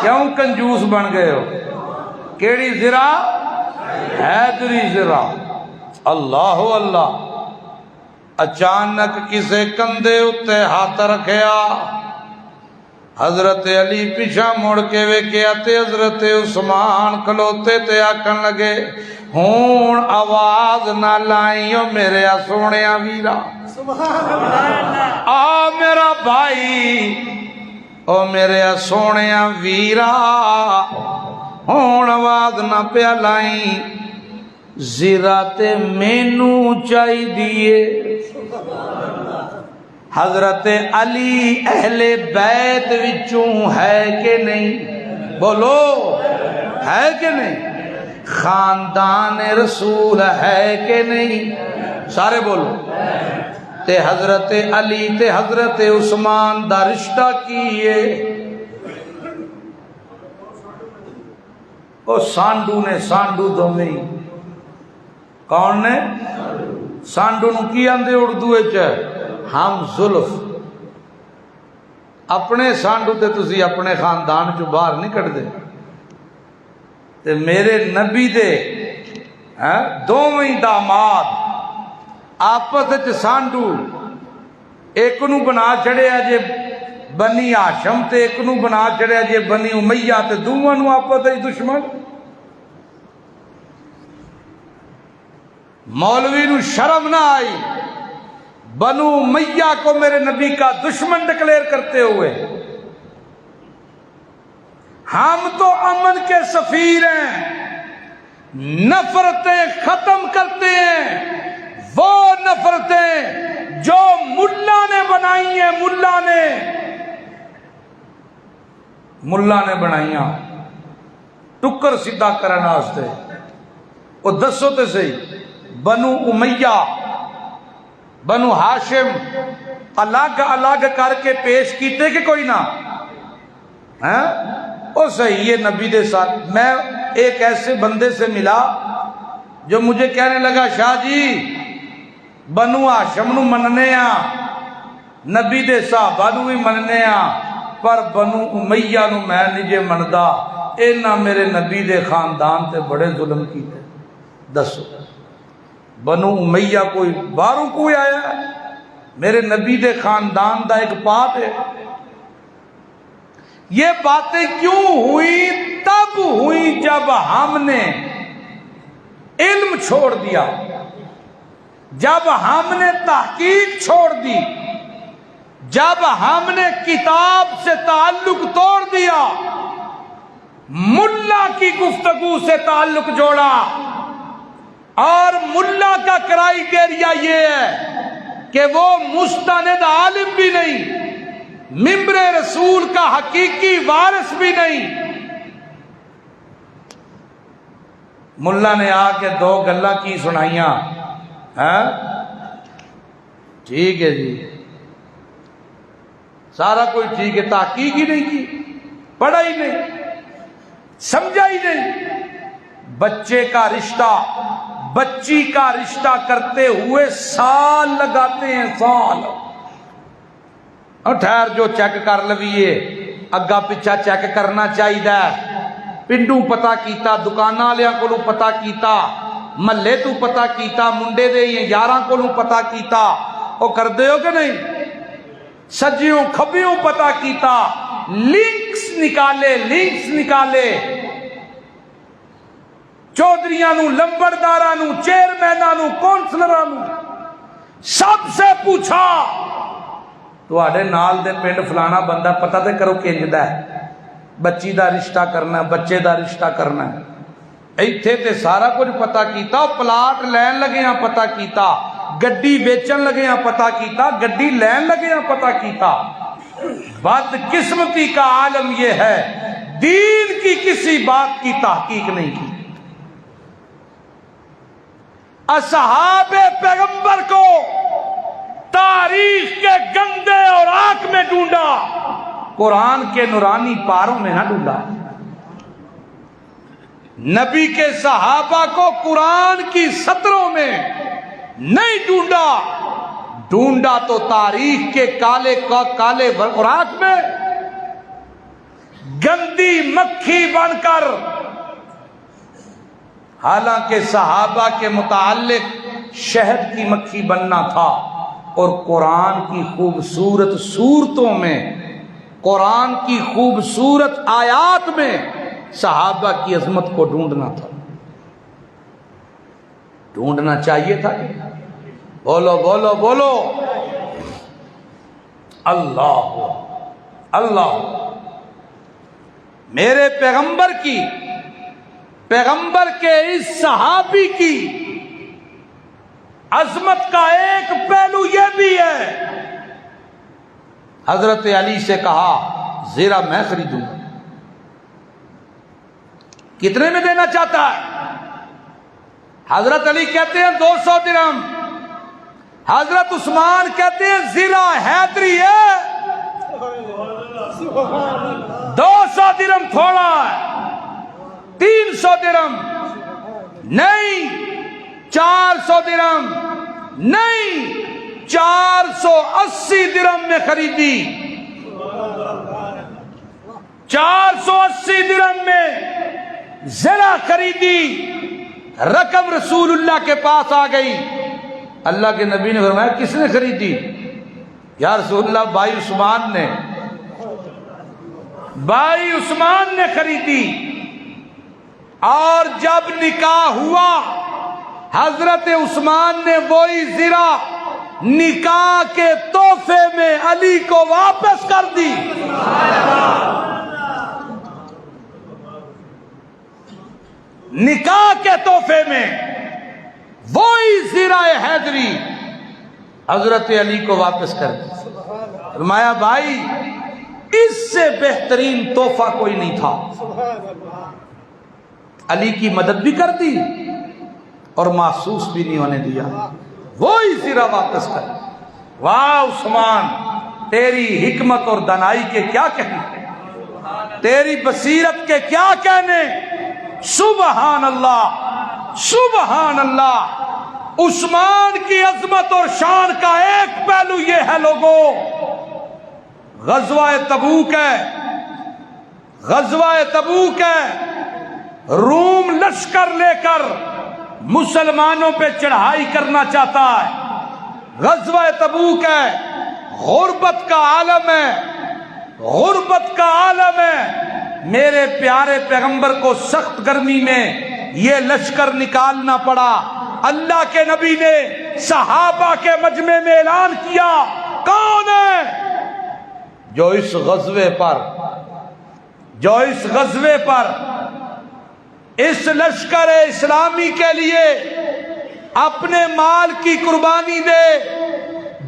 کیوں کنجوس بن گئے ہو؟ کیڑی زرہ؟ حیدری زرہ. اللہ اللہ. اچانک کسے کندھے اتے ہاتھ رکھیا، حضرت علی پیچھا مڑ کے ویکھیا تے حضرت عثمان کھلوتے تے آکھن لگے ہون آواز نہ لائیو میرے سونیا ویرا. آ میرا بھائی، او میرے سونیا ویرا، ہون آواز نہ پیا لائی، زرہ تے مینو چاہی دیے. حضرت علی اہل بیت وچوں ہے کہ نہیں؟ بولو ہے کہ نہیں؟ خاندان رسول ہے کہ نہیں؟ سارے بولو. تے حضرت علی تے حضرت عثمان دا رشتہ کیے. او سانڈو نے سانڈو دومی، کون نے؟ سانڈو نو کی آندے اردو وچ؟ ہم زلف. اپنے سانڈو تے تسی اپنے خاندان چو باہر نہیں کٹ دے. تے میرے نبی دے دوویں داماد آپس وچ سانڈو، ایک نو بنا چھڑیا جے بنی ہاشم تے ایک نو بنا چھڑیا جے بنی امیہ، تے دوواں نو آپس وچ دشمن. مولوی نو شرم نہ آئی بنو امیہ کو میرے نبی کا دشمن ڈکلیئر کرتے ہوئے. ہم تو امن کے سفیر ہیں، نفرتیں ختم کرتے ہیں. وہ نفرتیں جو ملا نے بنائی ہیں، ملا نے بنائیاں ٹکر سیدھا کرنا واسطے. وہ دسو تے صحیح، بنو امیہ بنو ہاشم الگ الگ کر کے پیش کیتے کہ کوئی نہ؟ وہ صحیح ہے نبی دے ساتھ. میں ایک ایسے بندے سے ملا جو مجھے کہنے لگا شاہ جی بنو ہاشم نو مننے نبی دے صحابہ نو بھی مننے پر بنو امیہ نو میں نہیں جے مندا. اینا میرے نبی دے خاندان تے بڑے ظلم کیتے. دسو بنو امیہ کوئی باہروں کوئی آیا ہے؟ میرے نبی دے خاندان دا ایک پات ہے. یہ باتیں کیوں ہوئی؟ تب ہوئی جب ہم نے علم چھوڑ دیا، جب ہم نے تحقیق چھوڑ دی، جب ہم نے کتاب سے تعلق توڑ دیا، ملا کی گفتگو سے تعلق جوڑا. اور ملا کا کرائیٹیریا یہ ہے کہ وہ مستند عالم بھی نہیں، ممبر رسول کا حقیقی وارث بھی نہیں. ملا نے آ کے دو گلاں کی سنائیاں، ٹھیک ہے جی سارا کوئی ٹھیک ہے، تحقیق ہی نہیں کی، پڑھا ہی نہیں، سمجھا ہی نہیں. بچے کا رشتہ، بچی کا رشتہ کرتے ہوئے سال لگاتے ہیں، سال. اور ٹھہر جو چیک کر لویے، اگا پچھا چیک کرنا چاہیے. پنڈوں پتا کیتا، دکانہ لیاں کو پتا کیتا، محلے تو پتا کیتا، منڈے دے یاراں کو پتا کیتا. وہ کر دے ہو کہ نہیں؟ سجیوں کھبیوں پتا کیتا، لنکس نکالے چودھریاں نو، لمبرداراں نو، چیئرمیناں نو، کونسلراں نو، سب سے پوچھا تواڈے نال دے پنڈ فلانا بندہ پتہ تے کرو کنجدا ہے، بچی دا رشتہ کرنا، بچے دا رشتہ کرنا. ایتھے تے سارا کچھ پتہ کیتا. پلاٹ لین لگے ہاں پتہ کیتا، گڈی بیچن لگے ہاں پتہ کیتا، گڈی لین لگے ہاں پتہ کیتا. بدقسمتی کا عالم یہ ہے دین کی کسی بات کی تحقیق نہیں کی. اصحاب پیغمبر کو تاریخ کے گندے اور آگ میں ڈھونڈا، قرآن کے نورانی پاروں میں نہ ڈھونڈا۔ نبی کے صحابہ کو قرآن کی سطروں میں نہیں ڈھونڈا، ڈھونڈا تو تاریخ کے کالے خوراک میں گندی مکھی بن کر۔ حالانکہ صحابہ کے متعلق شہد کی مکھی بننا تھا، اور قرآن کی خوبصورت صورتوں میں، قرآن کی خوبصورت آیات میں صحابہ کی عظمت کو ڈھونڈنا تھا۔ ڈھونڈنا چاہیے تھا۔ بولو بولو بولو اللہ اللہ۔ میرے پیغمبر کی، پیغمبر کے اس صحابی کی عظمت کا ایک پہلو یہ بھی ہے، حضرت علی سے کہا زیرہ میں خریدوں گا۔ کتنے میں دینا چاہتا ہے؟ حضرت علی کہتے ہیں 200 درہم، حضرت عثمان کہتے ہیں زیرہ حیدری ہے، 200 درہم تھوڑا ہے، 300 درہم نہیں، 400 درہم نہیں، 480 درہم میں خریدی، 480 درہم میں زرہ خریدی۔ رقم رسول اللہ کے پاس آ گئی، اللہ کے نبی نے فرمایا کس نے خریدی؟ یا رسول اللہ بھائی عثمان نے، بھائی عثمان نے خریدی۔ اور جب نکاح ہوا حضرت عثمان نے وہی زرہ نکاح کے تحفے میں علی کو واپس کر دی۔ نکاح کے تحفے میں وہی زرہ حیدری حضرت علی کو واپس کر دی۔ فرمایا بھائی اس سے بہترین تحفہ کوئی نہیں تھا۔ علی کی مدد بھی کر دی اور محسوس بھی نہیں ہونے دیا، وہی زرہ واپس کر دی۔ واہ عثمان، تیری حکمت اور دانائی کے کیا کہنے، تیری بصیرت کے کیا کہنے، سبحان اللہ سبحان اللہ۔ عثمان کی عظمت اور شان کا ایک پہلو یہ ہے لوگوں، غزوہ تبوک ہے، غزوہ تبوک ہے، روم لشکر لے کر مسلمانوں پہ چڑھائی کرنا چاہتا ہے، غزوہ تبوک ہے، غربت کا عالم ہے، غربت کا عالم ہے۔ میرے پیارے پیغمبر کو سخت گرمی میں یہ لشکر نکالنا پڑا۔ اللہ کے نبی نے صحابہ کے مجمع میں اعلان کیا، کون ہے جو اس غزوے پر اس لشکر اسلامی کے لیے اپنے مال کی قربانی دے،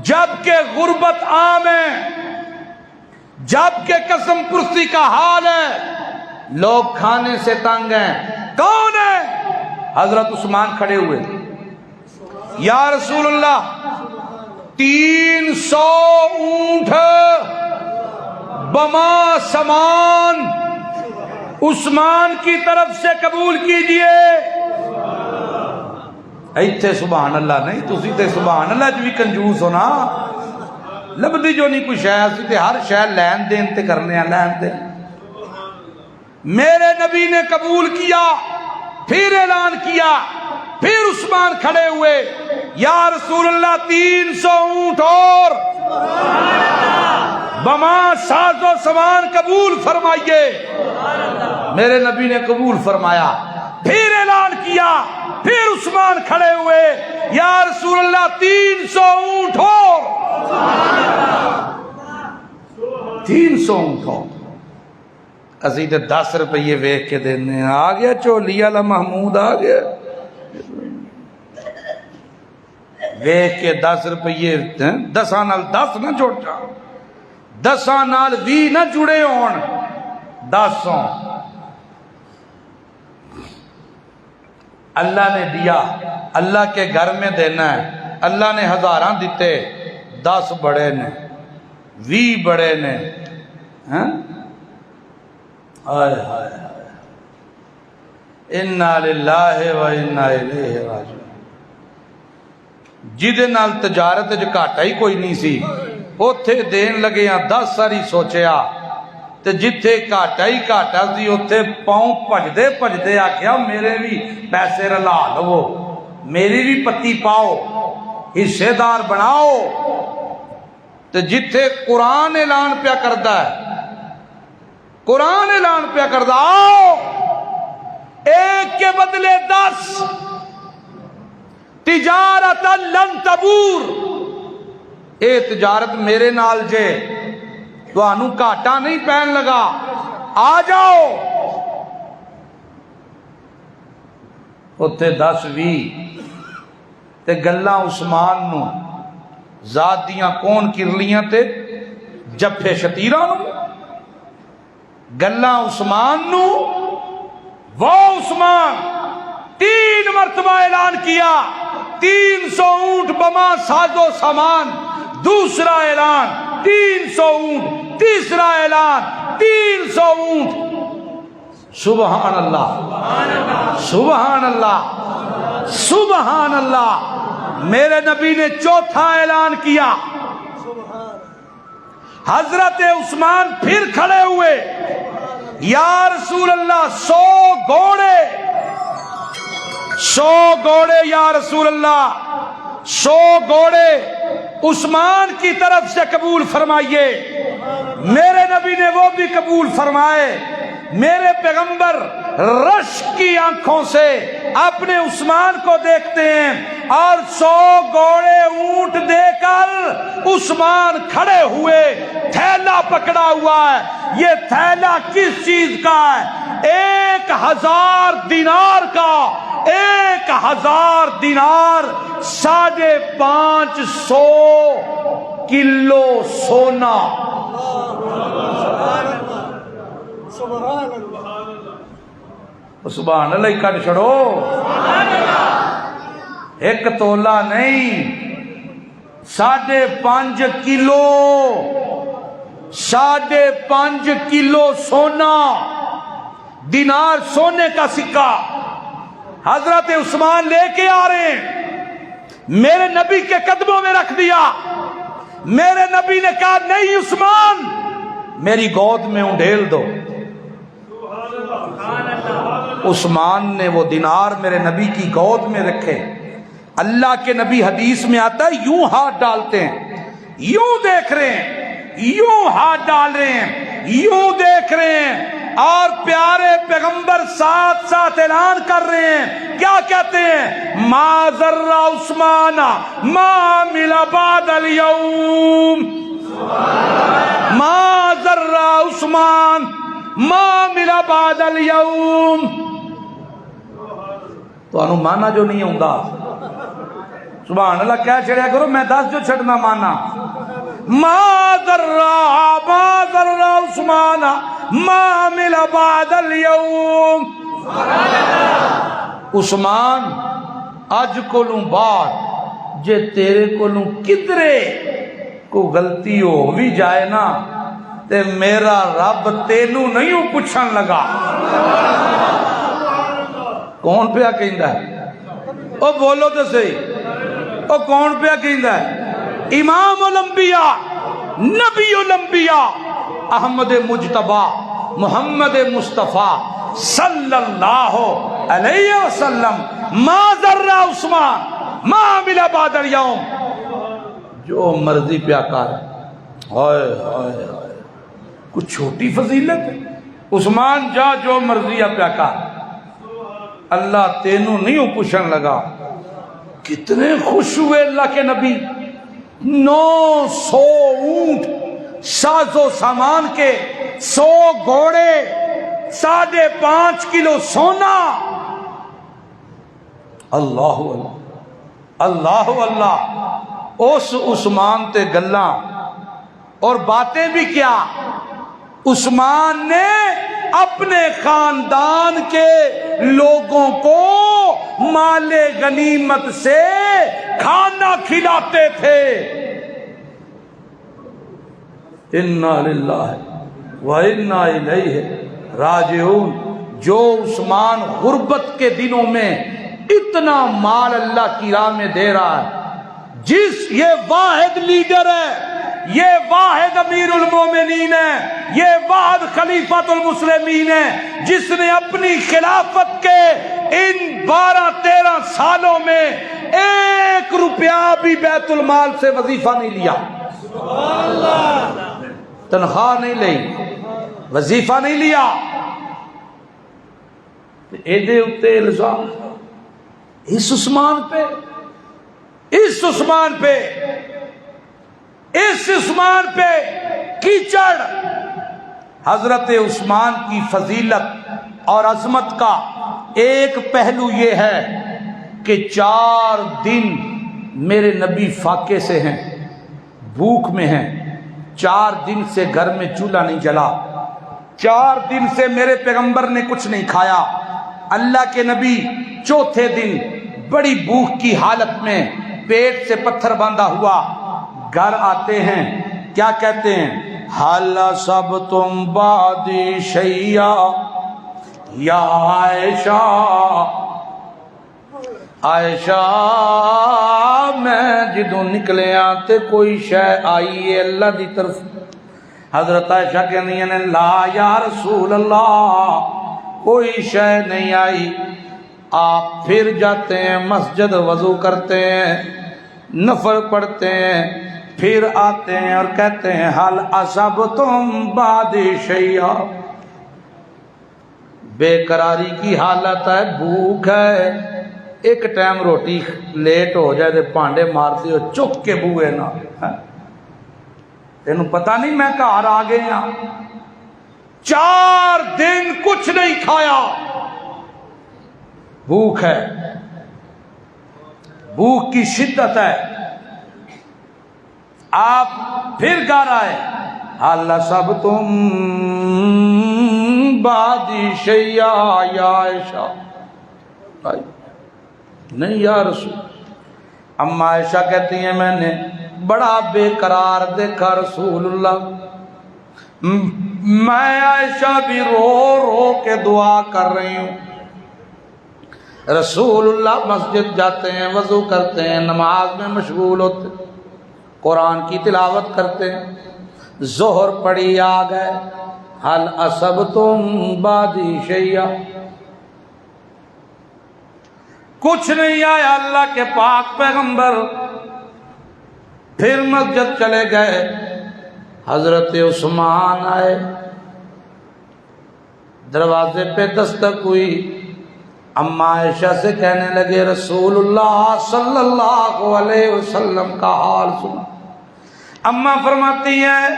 جبکہ غربت عام ہے، جبکہ قسم پرستی کا حال ہے، لوگ کھانے سے تنگ ہیں، کون ہے؟ حضرت عثمان کھڑے ہوئے، یا رسول اللہ 300 اونٹ بما سامان عثمان کی طرف سے قبول کیجئے۔ ایتھے سبحان اللہ نہیں، تسی تے سبحان اللہ جو بھی کنجوس ہونا، لبدی جو نہیں کوئی شے، اسی تے ہر شے لین دین تے کرنے ہیں، لین دین۔ میرے نبی نے قبول کیا، پھر اعلان کیا، پھر عثمان کھڑے ہوئے، یا رسول اللہ 300 اونٹ اور بما ساز و سامان قبول فرمائیے۔ میرے نبی نے قبول فرمایا، پھر اعلان کیا، پھر عثمان کھڑے ہوئے، یا رسول اللہ 300 اونٹ اور 300 اونٹ اور۔ اسی تے 10 روپیے ویک کے دینے، آ گیا چولی والا محمود، آ گیا ویک کے 10 روپیے، 10 نال 10 نہ جوڑ جا، 10 نال 20 نہ جڑے ہون، 10 اللہ نے دیا، اللہ کے گھر میں دینا ہے۔ اللہ نے ہزاراں دیتے، 10 بڑے نے 20 بڑے نے ہاں ہائے ہائے انا للہ و انا الیہ راجعون جہدے نال تجارت وچ گھاٹا ہی کوئی نہیں سی اوتھے دین لگے 10 ساری سوچیا تے جتھے گھاٹا ہی گھاٹا سی اوتھے پاؤں بھجدے بھجدے آکھیا میرے بھی پیسے رلا لو میری بھی پتی پاؤ حصے دار بناؤ تے جتھے قرآن اعلان پیا کردا ہے قرآن اعلان پیا کردا آؤ ایک کے بدلے 10 تجارت لن تبور اے تجارت میرے نال جے تانوں گھاٹا نہیں پین لگا آ جاؤ اتنے 10-20 تے گلاں عثمان نو ذات دیاں کون کرلیاں تے جفے شتیراں نو گلاں عثمان نو وہ عثمان 3 مرتبہ اعلان کیا 300 اونٹ بما سازو سامان دوسرا اعلان 300 اونٹ تیسرا اعلان 300 اونٹ سبحان اللہ سبحان اللہ سبحان اللہ میرے نبی نے چوتھا اعلان کیا حضرت عثمان پھر کھڑے ہوئے یا رسول اللہ 100 گھوڑے یا رسول اللہ 100 گھوڑے عثمان کی طرف سے قبول فرمائیے میرے نبی نے وہ بھی قبول فرمائے میرے پیغمبر رش کی آنکھوں سے اپنے عثمان کو دیکھتے ہیں اور 100 گھوڑے اونٹ دے کر عثمان کھڑے ہوئے تھیلا پکڑا ہوا ہے یہ تھیلا کس چیز کا ہے 1000 دینار کا 1000 دینار 550 کلو سونا سبحان اللہ ہی کٹ چھڑو ایک تولا نہیں 5.5 کلو 5.5 کلو سونا دینار سونے کا سکہ حضرت عثمان لے کے آ رہے ہیں میرے نبی کے قدموں میں رکھ دیا میرے نبی نے کہا نہیں عثمان میری گود میں انڈیل دو عثمان نے وہ دینار میرے نبی کی گود میں رکھے اللہ کے نبی حدیث میں آتا ہے یوں ہاتھ ڈالتے ہیں یوں دیکھ رہے ہیں یوں ہاتھ ڈال رہے ہیں یوں دیکھ رہے ہیں اور پیارے پیغمبر ساتھ ساتھ اعلان کر رہے ہیں کیا کہتے ہیں ما ذر عثمان ما عمل بعد اليوم ما ذر عثمان ما عمل بعد اليوم تو انو مانا جو نہیں ہوندا سبحان اللہ کہہ چھڑیا کرو میں 10 جو چھڑنا مانا ما ذر عثمان ما عمل بعد اليوم عثمان اج کولوں بعد جے تیرے کولوں کدرے کو غلطی ہو بھی جائے نا تے میرا رب تینوں نہیں پوچھن لگا کون پیا کہندا ہے او بولو تے صحیح او کون پیا کہندا ہے امام الانبیاء نبی الانبیاء احمد مجتبی محمد مصطفیٰ صلی اللہ علیہ وسلم ما ذر عثمان ما عمل بعد اليوم جو مرضی پیا کر ہائے ہائے ہائے کچھ چھوٹی فضیلت ہے عثمان جا جو مرضی پیا کر اللہ تینوں نہیں پوچھن لگا کتنے خوش ہوئے اللہ کے نبی 900 اونٹ ساز و سامان کے 100 گھوڑے 5.5 کلو سونا اللہ اللہ اللہ اس عثمان تے گلاں اور باتیں بھی کیا عثمان نے اپنے خاندان کے لوگوں کو مال غنیمت سے کھانا کھلاتے تھے انا للہ و انا الیہ راجعون۔ جو عثمان غربت کے دنوں میں اتنا مال اللہ کی راہ میں دے رہا ہے، یہ واحد لیڈر ہے، یہ واحد امیر المومنین ہے، یہ واحد خلیفۃ المسلمین ہے، جس نے اپنی خلافت کے ان 12-13 سالوں میں 1 روپیہ بھی بیت المال سے وظیفہ نہیں لیا، تنخواہ نہیں لی، وظیفہ نہیں لیا۔ ایدے اتے الزام اس عثمان پہ، اس عثمان پہ، اس عثمان پہ کیچڑ۔ حضرت عثمان کی فضیلت اور عظمت کا ایک پہلو یہ ہے کہ 4 دن میرے نبی فاقے سے ہیں، بھوک میں ہیں، 4 دن سے گھر میں چولہا نہیں جلا، 4 دن سے میرے پیغمبر نے کچھ نہیں کھایا۔ اللہ کے نبی 4تھے دن بڑی بھوک کی حالت میں پیٹ سے پتھر باندھا ہوا گھر آتے ہیں، کیا کہتے ہیں؟ حل سب تم بادی شیا یا عائشہ، عائشہ میں جدوں نکلے آتے کوئی شے آئی ہے اللہ دی طرف۔ حضرت عائشہ کہنی ہیں لا یا رسول اللہ، کوئی شے نہیں آئی۔ آپ پھر جاتے ہیں مسجد، وضو کرتے ہیں، نفل پڑھتے ہیں، پھر آتے ہیں اور کہتے ہیں حل اصبتم بعد شیئا، بے قراری کی حالت ہے، بھوک ہے، ایک ٹائم روٹی لیٹ ہو جائے تو پانڈے مارتے ہو چک کے بوئے نہ، تینوں پتہ نہیں میں گھر آ گئے ہاں، 4 دن کچھ نہیں کھایا، بھوک ہے، بھوک کی شدت ہے۔ آپ پھر گھر آئے، حل سب تم بادی شیئا یا عائشہ، نہیں یا رسول۔ اما عائشہ کہتی ہیں میں نے بڑا بے قرار دیکھا رسول اللہ، میں عائشہ بھی رو رو کے دعا کر رہی ہوں۔ رسول اللہ مسجد جاتے ہیں، وضو کرتے ہیں، نماز میں مشغول ہوتے ہیں، قرآن کی تلاوت کرتے ہیں، ظہر پڑی آ گئے، حل اصبتم بعدی شیئا، کچھ نہیں آیا اللہ کے پاک پیغمبر۔ پھر مسجد چلے گئے، حضرت عثمان آئے، دروازے پہ دستک ہوئی، اما عائشہ سے کہنے لگے رسول اللہ صلی اللہ علیہ وسلم کا حال سنا۔ اما فرماتی ہیں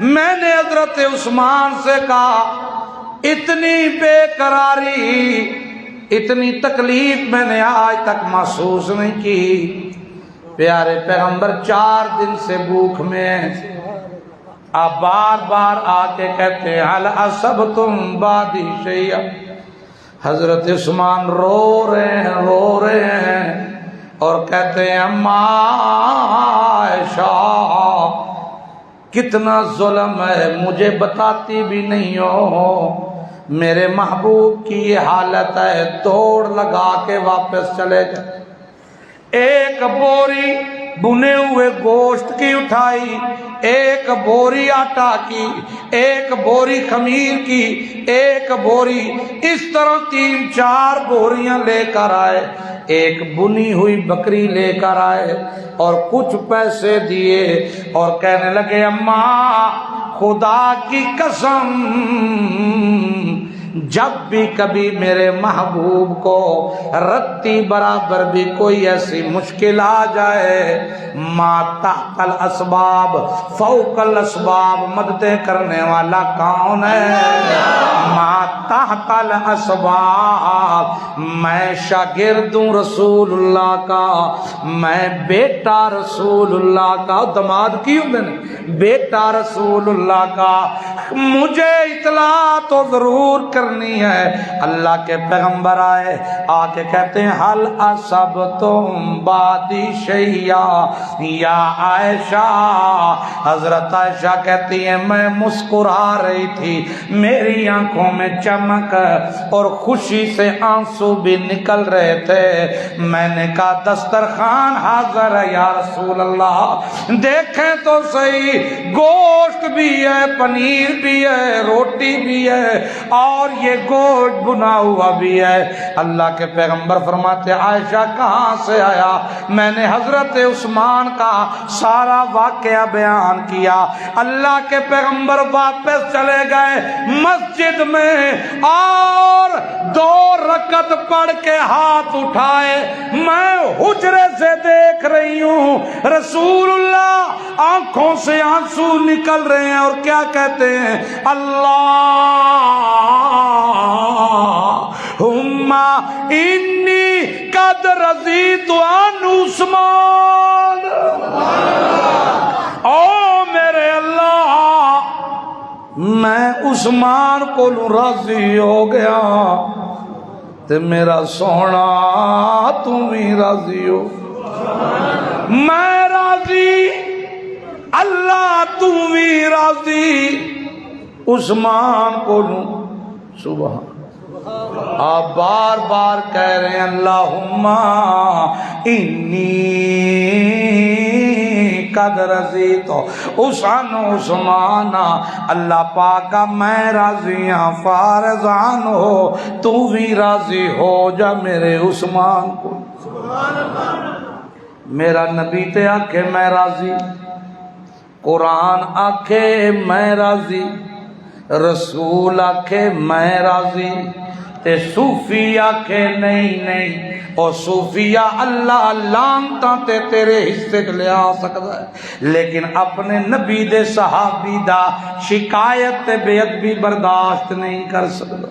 میں نے حضرت عثمان سے کہا اتنی بے قراری، اتنی تکلیف میں نے آج تک محسوس نہیں کی، پیارے پیغمبر 4 دن سے بھوک میں ہیں۔ آپ بار بار آ کے کہتے ہیں حل اصبتم بعدی شیئا۔ حضرت عثمان رو رہے ہیں اور کہتے ہیں اما عائشہ کتنا ظلم ہے، مجھے بتاتی بھی نہیں ہو، میرے محبوب کی یہ حالت ہے، دوڑ لگا کے واپس چلے گئے۔ ایک بوری بنے ہوئے گوشت کی اٹھائی، ایک بوری آٹا کی، ایک بوری خمیر کی، ایک بوری، اس طرح 3-4 بوریاں لے کر آئے، ایک بنی ہوئی بکری لے کر آئے اور کچھ پیسے دیے اور کہنے لگے اماں خدا کی قسم جب بھی کبھی میرے محبوب کو رتی برابر بھی کوئی ایسی مشکل آ جائے، ما تحت الاسباب فوق الاسباب، مددیں کرنے والا کون ہے؟ ما تحت الاسباب، میں شاگرد ہوں رسول اللہ کا، میں بیٹا رسول اللہ کا، دماد کی ہوں میں نے، بیٹا رسول اللہ کا، مجھے اطلاع تو ضرور کرنی ہے۔ اللہ کے پیغمبر آئے، آ کے کہتے ہیں حل اصبتم بادی شیعہ یا عائشہ، حضرت عائشہ کہتی ہیں میں مسکرا رہی تھی، میری آنکھوں میں چمک اور خوشی سے آنسو بھی نکل رہے تھے، میں نے کہا دسترخوان حاضر ہے یا رسول اللہ، دیکھیں تو صحیح، گوشت بھی ہے، پنیر بھی ہے، روٹی بھی ہے، اور یہ گوشت بنا ہوا بھی ہے۔ اللہ کے پیغمبر فرماتے عائشہ کہاں سے آیا؟ میں نے حضرت عثمان کا سارا واقعہ بیان کیا۔ اللہ کے پیغمبر واپس چلے گئے مسجد میں اور 2 رکعت پڑھ کے ہاتھ اٹھائے، میں حجرے سے دیکھ رہی ہوں رسول اللہ آنکھوں سے آنسو نکل رہے ہیں اور کیا کہتے ہیں اللہم انی قد رضیت عن عثمان، او میرے اللہ میں عثمان کو راضی ہو گیا تے میرا سونا تم بھی راضی ہو، میں راضی اللہ تم بھی راضی عثمان کو سبحان۔ آپ بار بار کہہ رہے ہیں اللہم انی قد رضیت عن عثمان، اللہ پاکا میں راضی ہوں فارضان ہو، تو بھی راضی ہو جا میرے عثمان کو۔ میرا نبی تے آکھے میں راضی، قرآن آکھے میں راضی، رسول آکھے میں راضی، تے صوفی آکھے نہیں نہیں، اور صوفیہ اللہ لانتا تے تیرے حصے لے آ سکتا ہے، لیکن اپنے نبی دے صحابی دا شکایت تے بے ادبی برداشت نہیں کر سکتا۔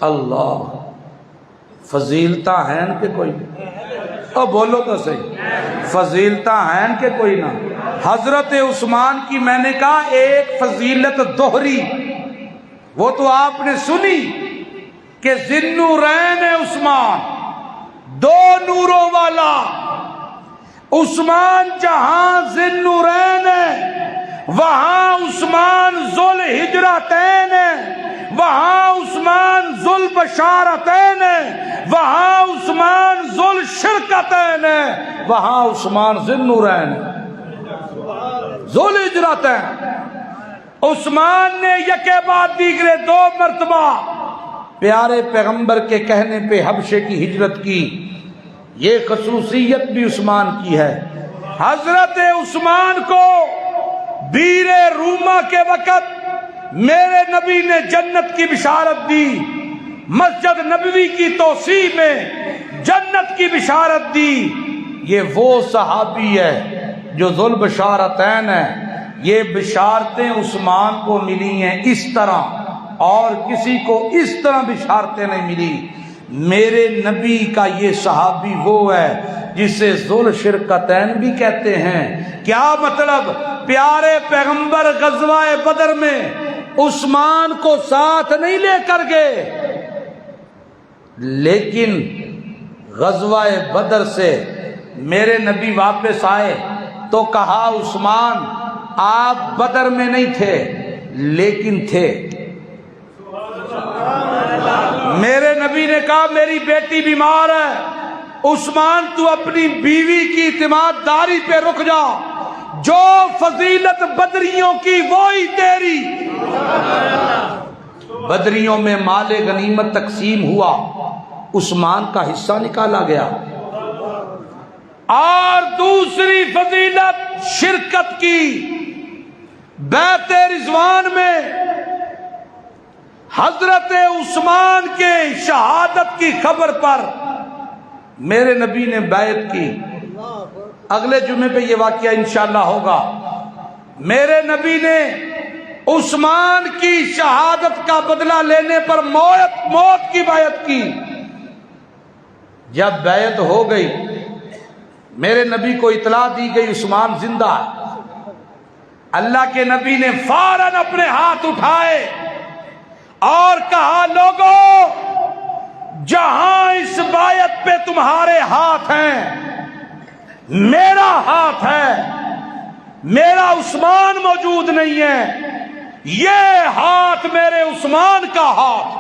اللہ فضیلتاں ہیں کہ کوئی نہیں؟ اب بولو تو صحیح، فضیلتاں ہیں کہ کوئی نہ؟ حضرت عثمان کی میں نے کہا ایک فضیلت دوہری، وہ تو آپ نے سنی کہ ذی-النورین عثمان، 2 نوروں والا عثمان، جہاں ذی-النورین ہے وہاں عثمان ذوالحجرتین ہے، وہاں عثمان ذوالبشارتین ہے، وہاں عثمان ذوالشرکتین ہے، وہاں عثمان ذی-النورین ہے، ذوالحجرتین۔ عثمان نے یکے بعد دیگرے 2 مرتبہ پیارے پیغمبر کے کہنے پہ حبشے کی ہجرت کی، یہ خصوصیت بھی عثمان کی ہے۔ حضرت عثمان کو بیر روما کے وقت میرے نبی نے جنت کی بشارت دی، مسجد نبوی کی توسیع میں جنت کی بشارت دی۔ یہ وہ صحابی ہے جو ذوالبشارتین ہے، یہ بشارتیں عثمان کو ملی ہیں اس طرح، اور کسی کو اس طرح بشارتیں نہیں ملی۔ میرے نبی کا یہ صحابی وہ ہے جسے ذوالشرکتین بھی کہتے ہیں۔ کیا مطلب؟ پیارے پیغمبر غزوہ بدر میں عثمان کو ساتھ نہیں لے کر گئے، لیکن غزوہ بدر سے میرے نبی واپس آئے تو کہا عثمان آپ بدر میں نہیں تھے لیکن تھے۔ میرے نبی نے کہا میری بیٹی بیمار ہے، عثمان تو اپنی بیوی کی اعتماد داری پہ رک جا، جو فضیلت بدریوں کی وہی تیری۔ بدریوں میں مال غنیمت تقسیم ہوا، عثمان کا حصہ نکالا گیا۔ اور دوسری فضیلت شرکت کی، بیعت رضوان میں حضرت عثمان کے شہادت کی خبر پر میرے نبی نے بیعت کی۔ اگلے جمعے پہ یہ واقعہ انشاءاللہ ہوگا۔ میرے نبی نے عثمان کی شہادت کا بدلہ لینے پر موت کی بیعت کی۔ جب بیعت ہو گئی، میرے نبی کو اطلاع دی گئی عثمان زندہ ہے۔ اللہ کے نبی نے فوراً اپنے ہاتھ اٹھائے اور کہا لوگوں، جہاں اس بیعت پہ تمہارے ہاتھ ہیں، میرا ہاتھ ہے، میرا عثمان موجود نہیں ہے، یہ ہاتھ میرے عثمان کا ہاتھ۔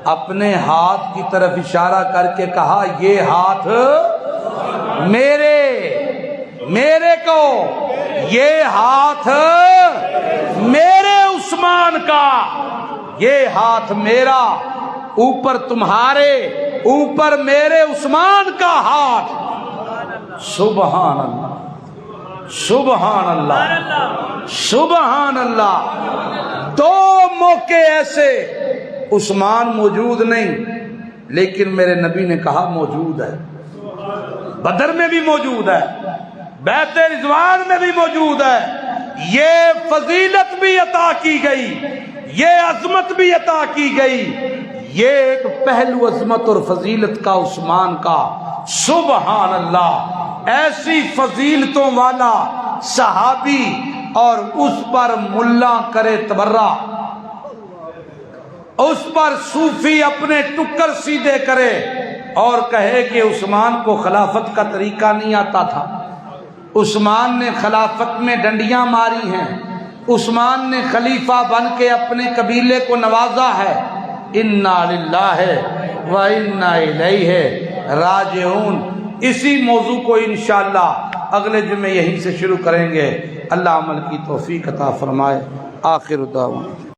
اپنے ہاتھ کی طرف اشارہ کر کے کہا یہ ہاتھ میرے کو، یہ ہاتھ میرے عثمان کا، یہ ہاتھ میرا، اوپر تمہارے، اوپر میرے عثمان کا ہاتھ۔ سبحان اللہ، سبحان اللہ، سبحان اللہ۔ دو موقع ایسے عثمان موجود نہیں، لیکن میرے نبی نے کہا موجود ہے۔ بدر میں بھی موجود ہے، بیعت رضوان میں بھی موجود ہے۔ یہ فضیلت بھی عطا کی گئی، یہ عظمت بھی عطا کی گئی۔ یہ ایک پہلو عظمت اور فضیلت کا عثمان کا، سبحان اللہ۔ ایسی فضیلتوں والا صحابی اور اس پر ملا کرے تبرہ، اس پر صوفی اپنے ٹکر سیدھے کرے اور کہے کہ عثمان کو خلافت کا طریقہ نہیں آتا تھا، عثمان نے خلافت میں ڈنڈیاں ماری ہیں، عثمان نے خلیفہ بن کے اپنے قبیلے کو نوازا ہے۔ انا للہ و انا الیہ راجعون۔ اسی موضوع کو انشاءاللہ اگلے جمعے یہیں سے شروع کریں گے۔ اللہ عمل کی توفیق عطا فرمائے۔ آخر دعوانا